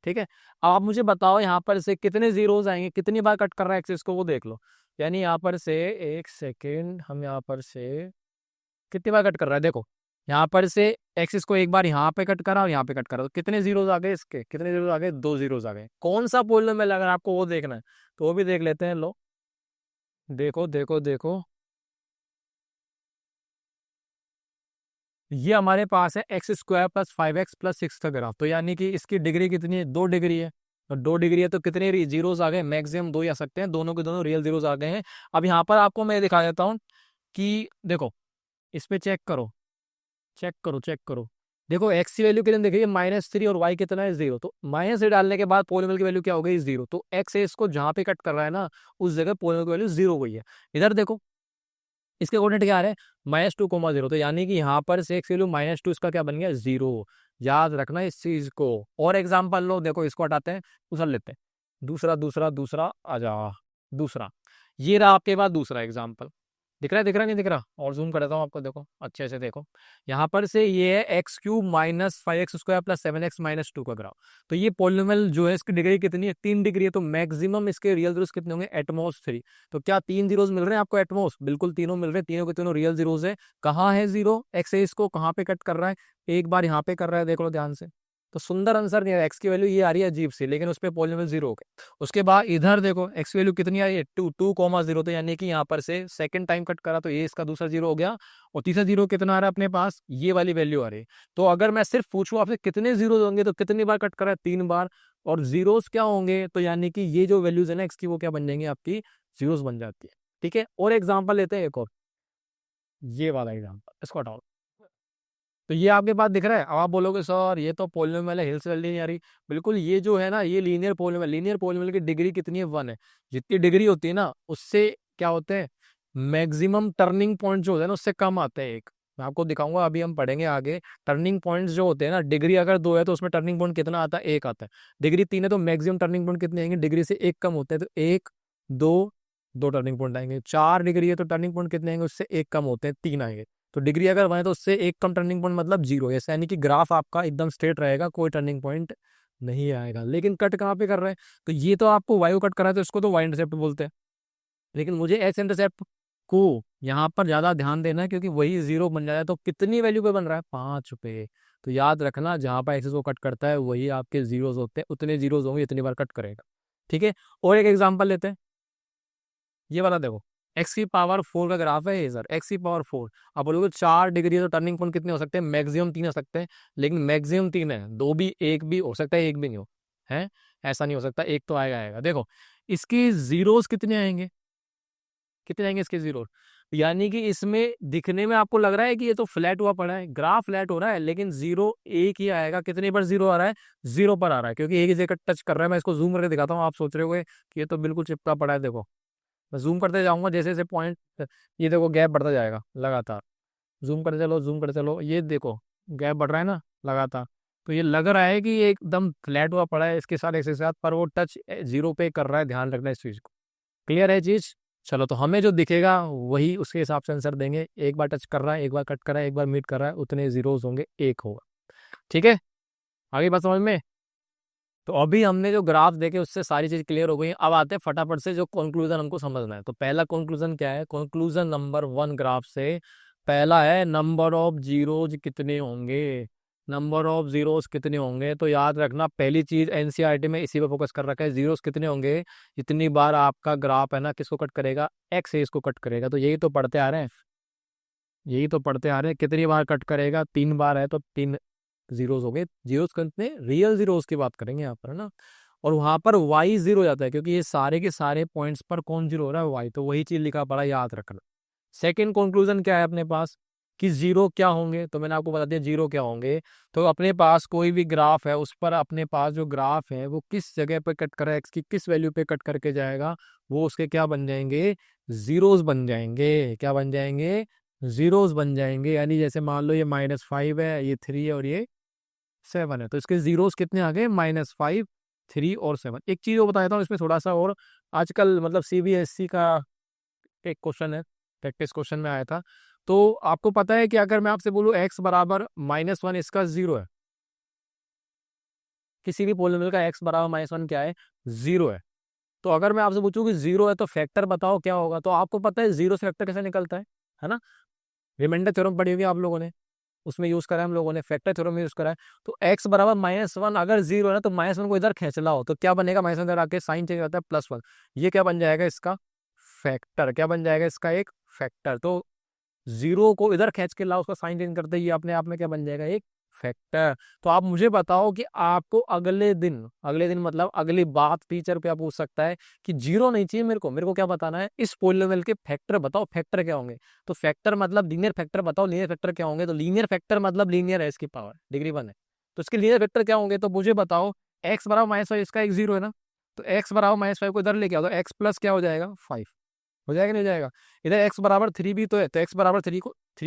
ठीक है, अब आप मुझे बताओ यहाँ पर से कितने जीरोस आएंगे, कितनी बार कट कर रहा है एक्सिस को, वो देख लो। यानी यहाँ पर से, एक सेकेंड, हम यहाँ पर से कितनी बार कट कर रहा है, देखो यहाँ पर से एक्सिस को एक बार यहाँ पे कट करा और यहाँ पे कट करा, तो कितने जीरोस आ गए इसके, कितने जीरोस आ गए, 2 जीरोस आ गए। कौन सा पॉलिनोमियल, अगर आपको वो देखना है तो वो भी देख लेते हैं। लो देखो देखो देखो, ये हमारे पास है x² + 5x + 6 का ग्राफ। तो यानी कि इसकी डिग्री कितनी है, 2 डिग्री है। और 2 डिग्री है तो कितने जीरोस आ गए, मैक्सिमम 2 ही आ सकते हैं, दोनों के दोनों रियल जीरोस आ गए हैं। अब यहाँ पर आपको मैं दिखा देता हूँ कि देखो, इस पे चेक करो, चेक करो, चेक करो। देखो एक्स की वैल्यू कितनी देखिए, -3, और वाई कितना है, 0। तो -3 डालने के बाद पोलिनोमियल की वैल्यू क्या हो गई, 0। तो एक्स है इसको जहां पे कट कर रहा है ना, उस जगह पोलिनोमियल की वैल्यू 0 हुई है। इधर देखो, इसके कोऑर्डिनेट क्या आ रहे हैं, -2, 0, तो यानी कि यहाँ पर से x वैल्यू -2 इसका क्या बन गया, 0। याद रखना इस चीज को। और एग्जाम्पल लो, देखो इसको हटाते हैं, दूसरा लेते हैं, दूसरा दूसरा दूसरा आ जा, दूसरा, ये रहा आपके पास दूसरा एग्जाम्पल। दिख रहा है, दिख रहा नहीं दिख रहा, और जूम करता हूँ आपको, देखो अच्छे से देखो। यहाँ पर से ये है x³ - 5x² + 7x - 2 का ग्राफ। तो ये पॉलिनोमियल जो है इसकी डिग्री कितनी है, 3 डिग्री है। तो मैक्सिमम इसके रियल जीरोस कितने होंगे, एटमॉस 3। तो क्या 3 जीरोस मिल रहे हैं आपको एटमॉस, बिल्कुल तीनों मिल रहे हैं, तीनों के तीनों रियल जीरोस है। कहाँ है जीरो, एक्स है, इसको कहाँ पे कट कर रहा है, एक बार यहाँ पे कर रहा है, देख लो ध्यान से। तो सुंदर आंसर नहीं है, एक्स की वैल्यू ये आ रही है अजीब सी, लेकिन उस पर पॉलिनोमियल 0 हो गया। उसके बाद इधर देखो एक्स वैल्यू कितनी आ रही है, 2, 0, तो यानी कि यहाँ पर से सेकंड टाइम कट करा तो ये इसका दूसरा 0 हो गया। और तीसरा 0 कितना आ रहा है अपने पास, ये वाली वैल्यू आ रही है। तो अगर मैं सिर्फ पूछूं आपसे कितने जीरो होंगे, तो कितनी बार कट करा है, 3 बार। और जीरोस क्या होंगे, तो यानी कि ये जो वैल्यूज है ना एक्स की, वो क्या बन जाएंगे, आपकी जीरोस बन जाती है। ठीक है, और एग्जाम्पल लेते हैं एक और, ये वाला एग्जाम्पल, इसको हटाओ। तो ये आपके पास दिख रहा है। अब आप बोलोगे सर ये तो पॉलिनोमियल है, हिल्स वैल्यू नहीं आ रही। बिल्कुल, ये जो है ना ये लीनियर पॉलिनोमियल, लीनियर पॉलिनोमियल की डिग्री कितनी है, 1 है। जितनी डिग्री होती है ना उससे क्या होते हैं, मैक्सिमम टर्निंग पॉइंट जो होता है ना उससे कम आते हैं एक। मैं आपको दिखाऊंगा, अभी हम पढ़ेंगे आगे। टर्निंग पॉइंट्स जो होते हैं ना, डिग्री अगर 2 है तो उसमें टर्निंग पॉइंट कितना आता है, 1 आता है। डिग्री 3 है तो मैक्सिमम टर्निंग पॉइंट कितने आएंगे, डिग्री से 1 कम होते हैं तो 1, 2, 2 टर्निंग पॉइंट आएंगे। 4 डिग्री है तो टर्निंग पॉइंट कितने आएंगे, उससे 1 कम होते हैं, 3 आएंगे। तो डिग्री अगर 1 है तो उससे 1 कम टर्निंग पॉइंट मतलब 0, ऐसा यानी कि ग्राफ आपका एकदम स्ट्रेट रहेगा, कोई टर्निंग पॉइंट नहीं आएगा। लेकिन कट कहाँ पे कर रहे हैं, तो ये तो आपको वाई को कट कर रहा है तो इसको तो वाई इंटरसेप्ट बोलते हैं। लेकिन मुझे एस इंटरसेप्ट को यहाँ पर ज्यादा ध्यान देना है, क्योंकि वही 0 बन जाता है। तो कितनी वैल्यू पे बन रहा है, 5 पे। तो याद रखना जहां पर एक्सिस को कट करता है वही आपके जीरोस होते हैं, उतने जीरोस होंगे इतनी बार कट करेगा। ठीक है, और एक एग्जाम्पल लेते हैं, ये वाला देखो, x⁴ का ग्राफ है ये सर, x⁴। आप बोलोगे 4 डिग्री है तो टर्निंग पॉइंट कितने हो सकते हैं, मैक्सिमम 3 हो सकते हैं। लेकिन मैक्सिमम 3 है, 2 भी, 1 भी हो सकता है, 1 भी नहीं हो, है ऐसा नहीं हो सकता, एक तो आएगा आएगा। देखो इसके जीरोस कितने आएंगे, कितने आएंगे इसके जीरो, यानी कि इसमें दिखने में आपको लग रहा है कि ये तो फ्लैट हुआ पड़ा है, ग्राफ फ्लैट हो रहा है, लेकिन जीरो एक ही आएगा। कितने पर जीरो आ रहा है, 0 पर आ रहा है, क्योंकि एक ही जगह टच कर रहा है। मैं इसको जूम करके दिखाता हूँ, आप सोच रहे होगे कि ये तो बिल्कुल चिपका पड़ा है। देखो मैं जूम करते जाऊंगा, जैसे जैसे पॉइंट, ये देखो गैप बढ़ता जाएगा लगातार। जूम करते चलो, जूम करते चलो, ये देखो गैप बढ़ रहा है ना लगातार। तो ये लग रहा है कि ये एकदम फ्लैट हुआ पड़ा है इसके साथ, एक साथ, पर वो टच 0 पे कर रहा है। ध्यान रखना इस चीज को, क्लियर है चीज। चलो, तो हमें जो दिखेगा वही उसके हिसाब से आंसर देंगे। एक बार टच कर रहा है, एक बार कट कर रहा है, एक बार मीट कर रहा है, उतने जीरोस होंगे, एक होगा। ठीक है, आगे बात समझ में। तो अभी हमने जो ग्राफ देखे उससे सारी चीज क्लियर हो गई। अब आते हैं फटाफट से जो कंक्लूजन हमको समझना है। तो पहला कंक्लूजन क्या है, कंक्लूजन नंबर 1 ग्राफ से पहला है, नंबर ऑफ जीरोज कितने होंगे, नंबर ऑफ जीरोस कितने होंगे। तो याद रखना पहली चीज, एनसीईआरटी में इसी पर फोकस कर रखा है, जीरोस कितने होंगे, जितनी बार आपका ग्राफ है ना किसको कट करेगा, एक्स इसको कट करेगा। तो यही तो पढ़ते आ रहे हैं, यही तो पढ़ते आ रहे हैं, कितनी बार कट करेगा, 3 बार है तो 3 जीरोस हो गए। जीरोस कितने, रियल जीरोस की बात करेंगे यहाँ पर, है ना। और वहां पर वाई 0 हो जाता है, क्योंकि ये सारे के सारे पॉइंट्स पर कौन 0 हो रहा है, वाई। तो वही चीज लिखा पड़ा, याद रखना। सेकंड कंक्लूजन क्या है अपने पास, कि जीरो क्या होंगे। तो मैंने आपको बता दिया जीरो क्या होंगे। तो अपने पास कोई भी ग्राफ है, उस पर अपने पास जो ग्राफ है वो किस जगह पे कट कर रहा है, एक्स की किस वैल्यू पे कट करके जाएगा, वो उसके क्या बन जाएंगे, जीरोस बन जाएंगे। क्या बन जाएंगे, जीरोस बन जाएंगे। यानी जैसे मान लो ये -5 है, ये 3 है और ये 7 है, तो इसके जीरोस कितने आ गए, -5, 3 और 7। एक चीज वो बता देता हूँ इसमें थोड़ा सा, और आजकल मतलब सीबीएसई का एक क्वेश्चन है, प्रैक्टिस क्वेश्चन में आया था। तो आपको पता है कि अगर मैं आपसे बोलूं x बराबर -1, इसका 0 है, किसी भी पॉलिनोमियल का x बराबर -1 क्या है, 0 है। तो अगर मैं आपसे पूछूं कि 0 है तो फैक्टर बताओ क्या होगा, तो आपको पता है 0 से फैक्टर कैसे निकलता है ना। रिमाइंडर थ्योरम पढ़ी होगी आप लोगों ने, उसमें यूज करा है हम लोगों ने, फैक्टर थ्योरम में यूज करा है। तो x बराबर -1, अगर 0 है ना तो -1 को इधर खींच लाओ तो क्या बनेगा, -1 इधर आके साइन चेंज होता है, +1। ये क्या बन जाएगा इसका फैक्टर, क्या बन जाएगा इसका एक फैक्टर। तो 0 को इधर खींच के लाओ, उसका साइन चेंज करते ही अपने आप में क्या बन जाएगा, एक फैक्टर। तो आप मुझे बताओ कि आपको अगले दिन मतलब अगली बात टीचर पे आप पूछ सकता है कि 0 नहीं चाहिए मेरे को क्या बताना है, इस पॉलिनोमियल के फैक्टर बताओ, फैक्टर क्या होंगे। तो फैक्टर मतलब लीनियर फैक्टर बताओ, लीनियर फैक्टर क्या होंगे। तो लीनियर फैक्टर मतलब लीनियर है, इसकी पावर डिग्री 1 है, तो इसके लीनियर फैक्टर क्या होंगे। तो मुझे बताओ, एक्स बराबर -5, इसका एक 0 है ना, तो एक्स बराबर -5 को इधर लेके आओ तो एक्स प्लस क्या हो जाएगा, 5। हो जाएगा नहीं हो जाएगा। इधर एक्स बराबर 3 भी तो है, तो एक्स बराबर 3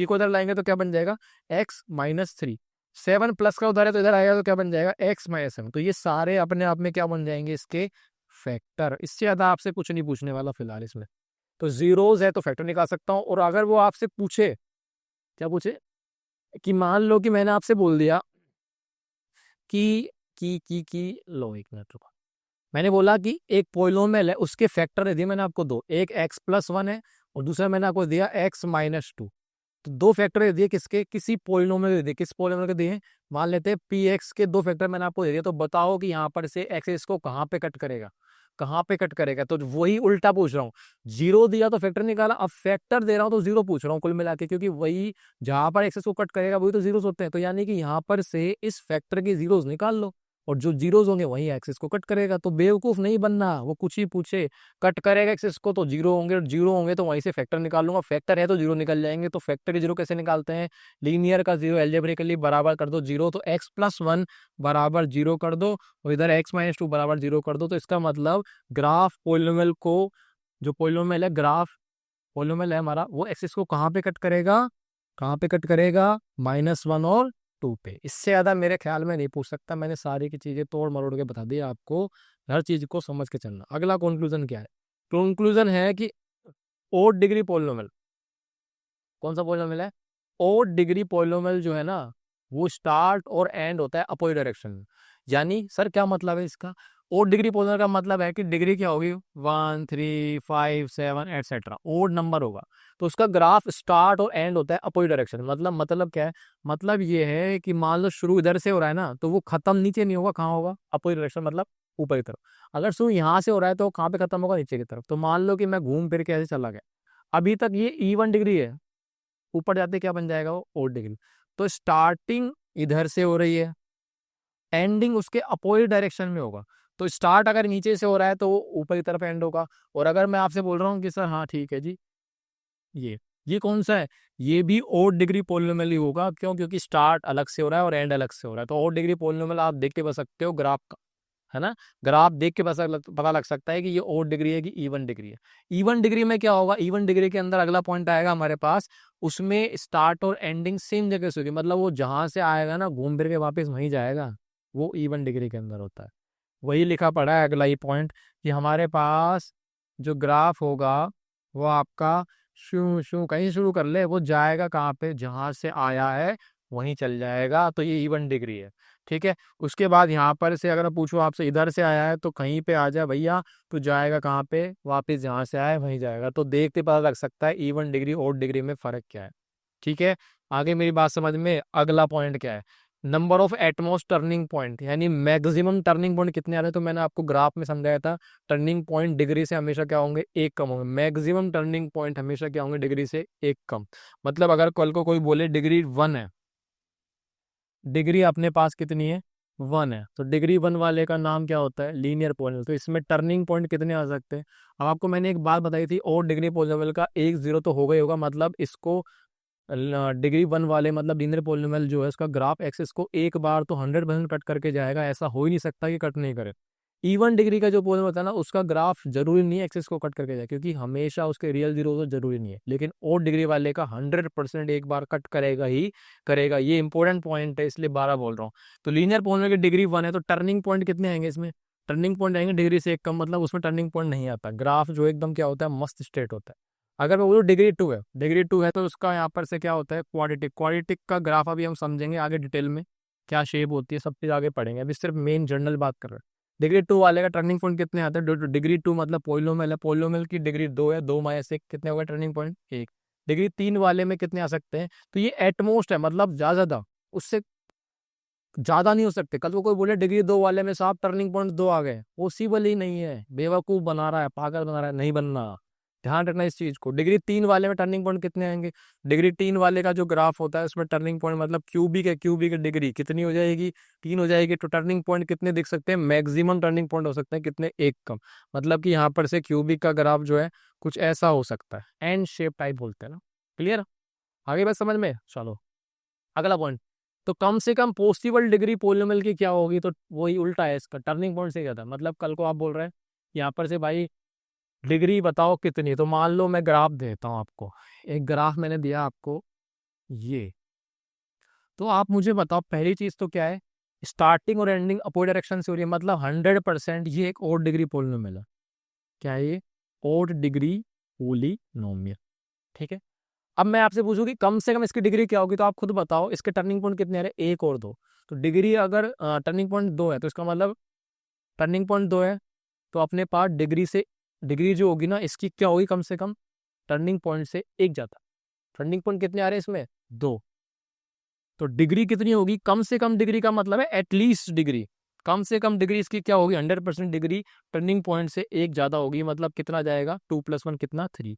को इधर लाएंगे तो क्या बन जाएगा, x-3। 7 प्लस का उधर है तो इधर आएगा तो क्या बन जाएगा, x-7। तो ये सारे अपने आप में क्या बन जाएंगे, इसके फैक्टर। इससे ज्यादा आपसे कुछ नहीं पूछने वाला फिलहाल इसमें। तो जीरोज है तो फैक्टर निकाल सकता हूँ। और अगर वो आपसे पूछे, क्या पूछे, कि मान लो कि मैंने आपसे बोल दिया कि लो एक मिनट रुको, मैंने बोला कि एक पोलिनोमियल है, उसके फैक्टर दे दिए मैंने आपको दो, एक x+1 है और दूसरा मैंने आपको दिया x-2। तो दो फैक्टर दे दिए किसके, किसी पोलिनोमियल दे दिए। किस पोलिनोमियल के दिए, मान लेते हैं px के दो फैक्टर मैंने आपको दे दिया। तो बताओ कि यहाँ पर से x इसको कहाँ पे कट करेगा, कहाँ पे कट करेगा। तो वही उल्टा पूछ रहा हूँ, जीरो दिया तो फैक्टर निकाला, अब फैक्टर दे रहा हूँ तो जीरो पूछ रहा हूँ कुल मिला के, क्योंकि वही जहां पर एक्सेस को कट करेगा वही तो जीरोस होते हैं। तो यानी कि यहाँ पर से इस फैक्टर के जीरोस निकाल लो, और जो जीरोस होंगे वही एक्सेस को कट करेगा। तो बेवकूफ नहीं बनना, वो कुछ ही पूछे कट करेगा एक्सेस को तो जीरो होंगे, और जीरो होंगे तो वहीं से फैक्टर निकाल लूंगा, फैक्टर है तो जीरो निकल जाएंगे। तो फैक्टर के जीरो कैसे निकालते हैं, लीनियर का जीरो एल्जेब्रिकली बराबर कर दो जीरो, तो x+1 बराबर जीरो कर दो और इधर x-2 बराबर जीरो कर दो। तो इसका मतलब ग्राफ पोलिनोमियल को, जो पोलिनोमियल है, ग्राफ पोलिनोमियल है हमारा, वो एक्सिस को कहाँ पे कट करेगा, कहाँ पे कट करेगा, -1 और 2 पे। इससे ज्यादा मेरे ख्याल में नहीं पूछ सकता। मैंने सारी की चीजें तोड़ मरोड़ के बता दी आपको, हर चीज को समझ के चलना। अगला कंक्लूजन क्या है, कंक्लूजन है कि ओड डिग्री पोलिनोमियल, कौन सा पोलिनोमियल है, ओड डिग्री पोलिनोमियल जो है ना, वो स्टार्ट और एंड होता है अपोजिट डायरेक्शन में। यानी सर क्या मतलब है इसका, ओड डिग्री पोलिनोमियल का मतलब है कि डिग्री क्या होगी, 1, 3, 5, 7 एटसेट्रा, ओड नंबर होगा। तो उसका ग्राफ स्टार्ट और एंड होता है अपोजिट डायरेक्शन में। मतलब क्या है, मतलब ये है कि मान लो शुरू इधर से हो रहा है ना, तो वो खत्म नीचे नहीं होगा, कहाँ होगा, अपोजिट डायरेक्शन, मतलब ऊपर की तरफ। अगर शुरू यहाँ से हो रहा है तो कहाँ पे खत्म होगा, नीचे की तरफ। तो मान लो कि मैं घूम फिर के ऐसे चला गया, अभी तक ये E1 डिग्री है, ऊपर जाते क्या बन जाएगा, वो ओड डिग्री। तो स्टार्टिंग इधर से हो रही है, एंडिंग उसके अपोजिट डायरेक्शन में होगा। तो स्टार्ट अगर नीचे से हो रहा है तो वो ऊपर की तरफ एंड होगा। और अगर मैं आपसे बोल रहा हूँ कि सर हाँ ठीक है जी, ये कौन सा है, ये भी ओड डिग्री पोलिनोमियल ही होगा। क्यों, क्योंकि स्टार्ट अलग से हो रहा है और एंड अलग से हो रहा है। तो ओड डिग्री पोलिनोमियल आप देख के बता सकते हो ग्राफ का, है ना, ग्राफ देख के पता लग सकता है कि ये ओड डिग्री है कि इवन डिग्री है। इवन डिग्री में क्या होगा, इवन डिग्री के अंदर अगला पॉइंट आएगा हमारे पास, उसमें स्टार्ट और एंडिंग सेम जगह से होगी। मतलब वो जहां से आएगा ना, घूम फिर के वापस वहीं जाएगा, वो इवन डिग्री के अंदर होता है। वही लिखा पड़ा है अगला ही पॉइंट, कि हमारे पास जो ग्राफ होगा वो आपका शू शू कहीं शुरू कर ले, वो जाएगा कहाँ पे, जहां से आया है वहीं चल जाएगा। तो ये इवन डिग्री है, ठीक है। उसके बाद यहाँ पर से अगर पूछो आपसे, इधर से आया है तो कहीं पे आ जाए भैया, तो जाएगा कहाँ पे, वापस जहाँ से आया है वहीं जाएगा। तो देखते पता लग सकता है इवन डिग्री और डिग्री में फर्क क्या है, ठीक है। आगे मेरी बात समझ में, अगला पॉइंट क्या है, number of at most turning point, यानी मैक्सिमम टर्निंग पॉइंट कितने आ रहे हैं। तो मैंने आपको ग्राफ में समझाया था, टर्निंग पॉइंट डिग्री से हमेशा क्या होंगे, एक कम होंगे। मैक्सिमम टर्निंग पॉइंट हमेशा क्या होंगे, डिग्री से एक कम। मतलब अगर कल को कोई बोले डिग्री 1 है, डिग्री अपने पास कितनी है, 1 है, तो डिग्री 1 वाले का नाम क्या होता है, लीनियर पॉलिनोमियल। तो इसमें टर्निंग पॉइंट कितने आ सकते हैं। अब आपको मैंने एक बात बताई थी, और डिग्री पॉलिनोमियल का एक जीरो तो होगा ही होगा। मतलब इसको डिग्री 1 वाले, मतलब लीनियर पॉलिनोमियल जो है, उसका ग्राफ एक्सिस को एक बार तो 100% कट करके जाएगा, ऐसा हो ही नहीं सकता कि कट नहीं करे। इवन डिग्री का जो पॉलिनोमियल होता है ना, उसका ग्राफ जरूरी नहीं है एक्सिस को कट करके जाए, क्योंकि हमेशा उसके रियल जीरो तो जरूरी नहीं है। लेकिन और डिग्री वाले का 100% एक बार कट करेगा ही करेगा। ये इंपॉर्टेंट पॉइंट है, इसलिए 12 बोल रहा हूँ। तो लीनियर पॉलिनोमियल की डिग्री 1 है, तो टर्निंग पॉइंट कितने आएंगे इसमें, टर्निंग पॉइंट आएंगे डिग्री से एक कम। मतलब उसमें टर्निंग पॉइंट नहीं आता, ग्राफ जो एकदम क्या होता है, मस्त स्ट्रेट होता है। अगर मैं बोलूँ डिग्री 2 है, डिग्री 2 है, तो उसका यहाँ पर से क्या होता है, क्वाड्रेटिक। क्वाड्रेटिक का ग्राफ अभी हम समझेंगे आगे डिटेल में, क्या शेप होती है, सब चीज़ आगे पढ़ेंगे। अभी सिर्फ मेन जनरल बात कर रहे हैं। डिग्री 2 वाले का टर्निंग पॉइंट कितने आते हैं, डिग्री 2 मतलब पोलिनोमियल है, पोलिनोमियल की डिग्री 2 है, 2 माइनस 1 कितने होगा टर्निंग पॉइंट, 1। डिग्री 3 वाले में कितने आ सकते हैं, तो ये एटमोस्ट है, मतलब ज्यादा, उससे ज्यादा नहीं हो सकते। कल को कोई बोले डिग्री 2 वाले में साहब टर्निंग पॉइंट 2 आ गए, पॉसिबल ही नहीं है, बेवकूफ बना रहा है, पागल बना रहा है, नहीं बनना। ध्यान रखना इस चीज को। डिग्री 3 वाले में टर्निंग पॉइंट कितने आएंगे, डिग्री 3 वाले का जो ग्राफ होता है उसमें टर्निंग पॉइंट, मतलब क्यूबिक है, क्यूबिक डिग्री कितनी हो जाएगी, 3 हो जाएगी। तो टर्निंग पॉइंट कितने दिख सकते हैं, मैक्सिमम टर्निंग पॉइंट हो सकते हैं कितने, एक कम। मतलब कि यहाँ पर से क्यूबिक का ग्राफ जो है कुछ ऐसा हो सकता है, एन शेप टाइप बोलते हैं ना। क्लियर, आगे बात समझ में, चलो अगला पॉइंट। तो कम से कम पॉसिबल डिग्री पोलिनोमियल की क्या होगी, तो वही उल्टा है इसका, टर्निंग पॉइंट से क्या था। मतलब कल को आप बोल रहे हैं यहाँ पर से भाई डिग्री बताओ कितनी। तो मान लो मैं ग्राफ देता हूँ आपको, एक ग्राफ मैंने दिया आपको ये। तो आप मुझे बताओ पहली चीज तो क्या है, स्टार्टिंग और एंडिंग अपोजिट डायरेक्शन से हो रही है, मतलब 100% ये एक ओड डिग्री पोलिनोमियल है। क्या है ये? Odd degree polynomial. ठीक है। अब मैं आपसे पूछूं कि कम से कम इसकी डिग्री क्या होगी, तो आप खुद बताओ इसके टर्निंग पॉइंट कितने आ रहे हैं, एक और दो। तो डिग्री अगर टर्निंग पॉइंट दो है तो इसका मतलब टर्निंग पॉइंट दो है, तो अपने पास डिग्री से, डिग्री जो होगी ना इसकी क्या होगी, कम से कम टर्निंग पॉइंट से एक ज्यादा। टर्निंग पॉइंट कितने आ रहे हैं इसमें, दो। तो डिग्री कितनी होगी, कम से कम डिग्री का मतलब है एटलीस्ट डिग्री। कम से कम डिग्री इसकी क्या होगी, 100% डिग्री टर्निंग पॉइंट से एक ज्यादा होगी, मतलब कितना जाएगा, 2+1 कितना, 3।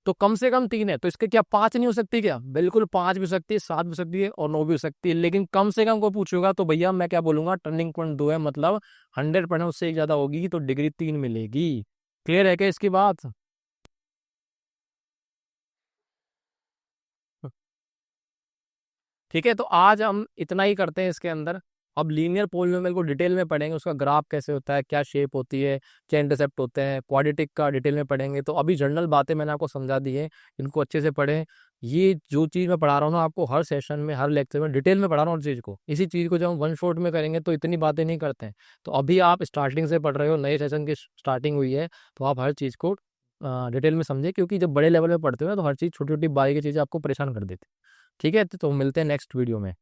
तो कम से कम 3 है, तो इसके क्या 5 नहीं हो सकती क्या, बिल्कुल 5 भी हो सकती है, 7 भी हो सकती है और 9 भी हो सकती है। लेकिन कम से कम को पूछेगा तो भैया मैं क्या बोलूंगा, टर्निंग पॉइंट 2 है, मतलब 100% उससे एक ज्यादा होगी तो डिग्री 3 मिलेगी। क्लियर है क्या इसकी बात? ठीक है, तो आज हम इतना ही करते हैं इसके अंदर। अब लीनियर पोलिनोमियल को डिटेल में पढ़ेंगे, उसका ग्राफ कैसे होता है, क्या शेप होती है, क्या इंटरसेप्ट होते हैं, क्वाड्रेटिक का डिटेल में पढ़ेंगे। तो अभी जनरल बातें मैंने आपको समझा दी है, इनको अच्छे से पढ़ें। ये जो चीज़ मैं पढ़ा रहा हूँ ना आपको, हर सेशन में हर लेक्चर में डिटेल में पढ़ा रहा हूँ हर चीज़ को। इसी चीज़ को जब हम वन शॉट में करेंगे तो इतनी बातें नहीं करते हैं। तो अभी आप स्टार्टिंग से पढ़ रहे हो, नए सेशन की स्टार्टिंग हुई है, तो आप हर चीज़ को डिटेल में समझे, क्योंकि जब बड़े लेवल में पढ़ते हो ना तो हर चीज़ छोटी छोटी बारीकी चीज़ें आपको परेशान कर देती है। ठीक है, तो मिलते हैं नेक्स्ट वीडियो में।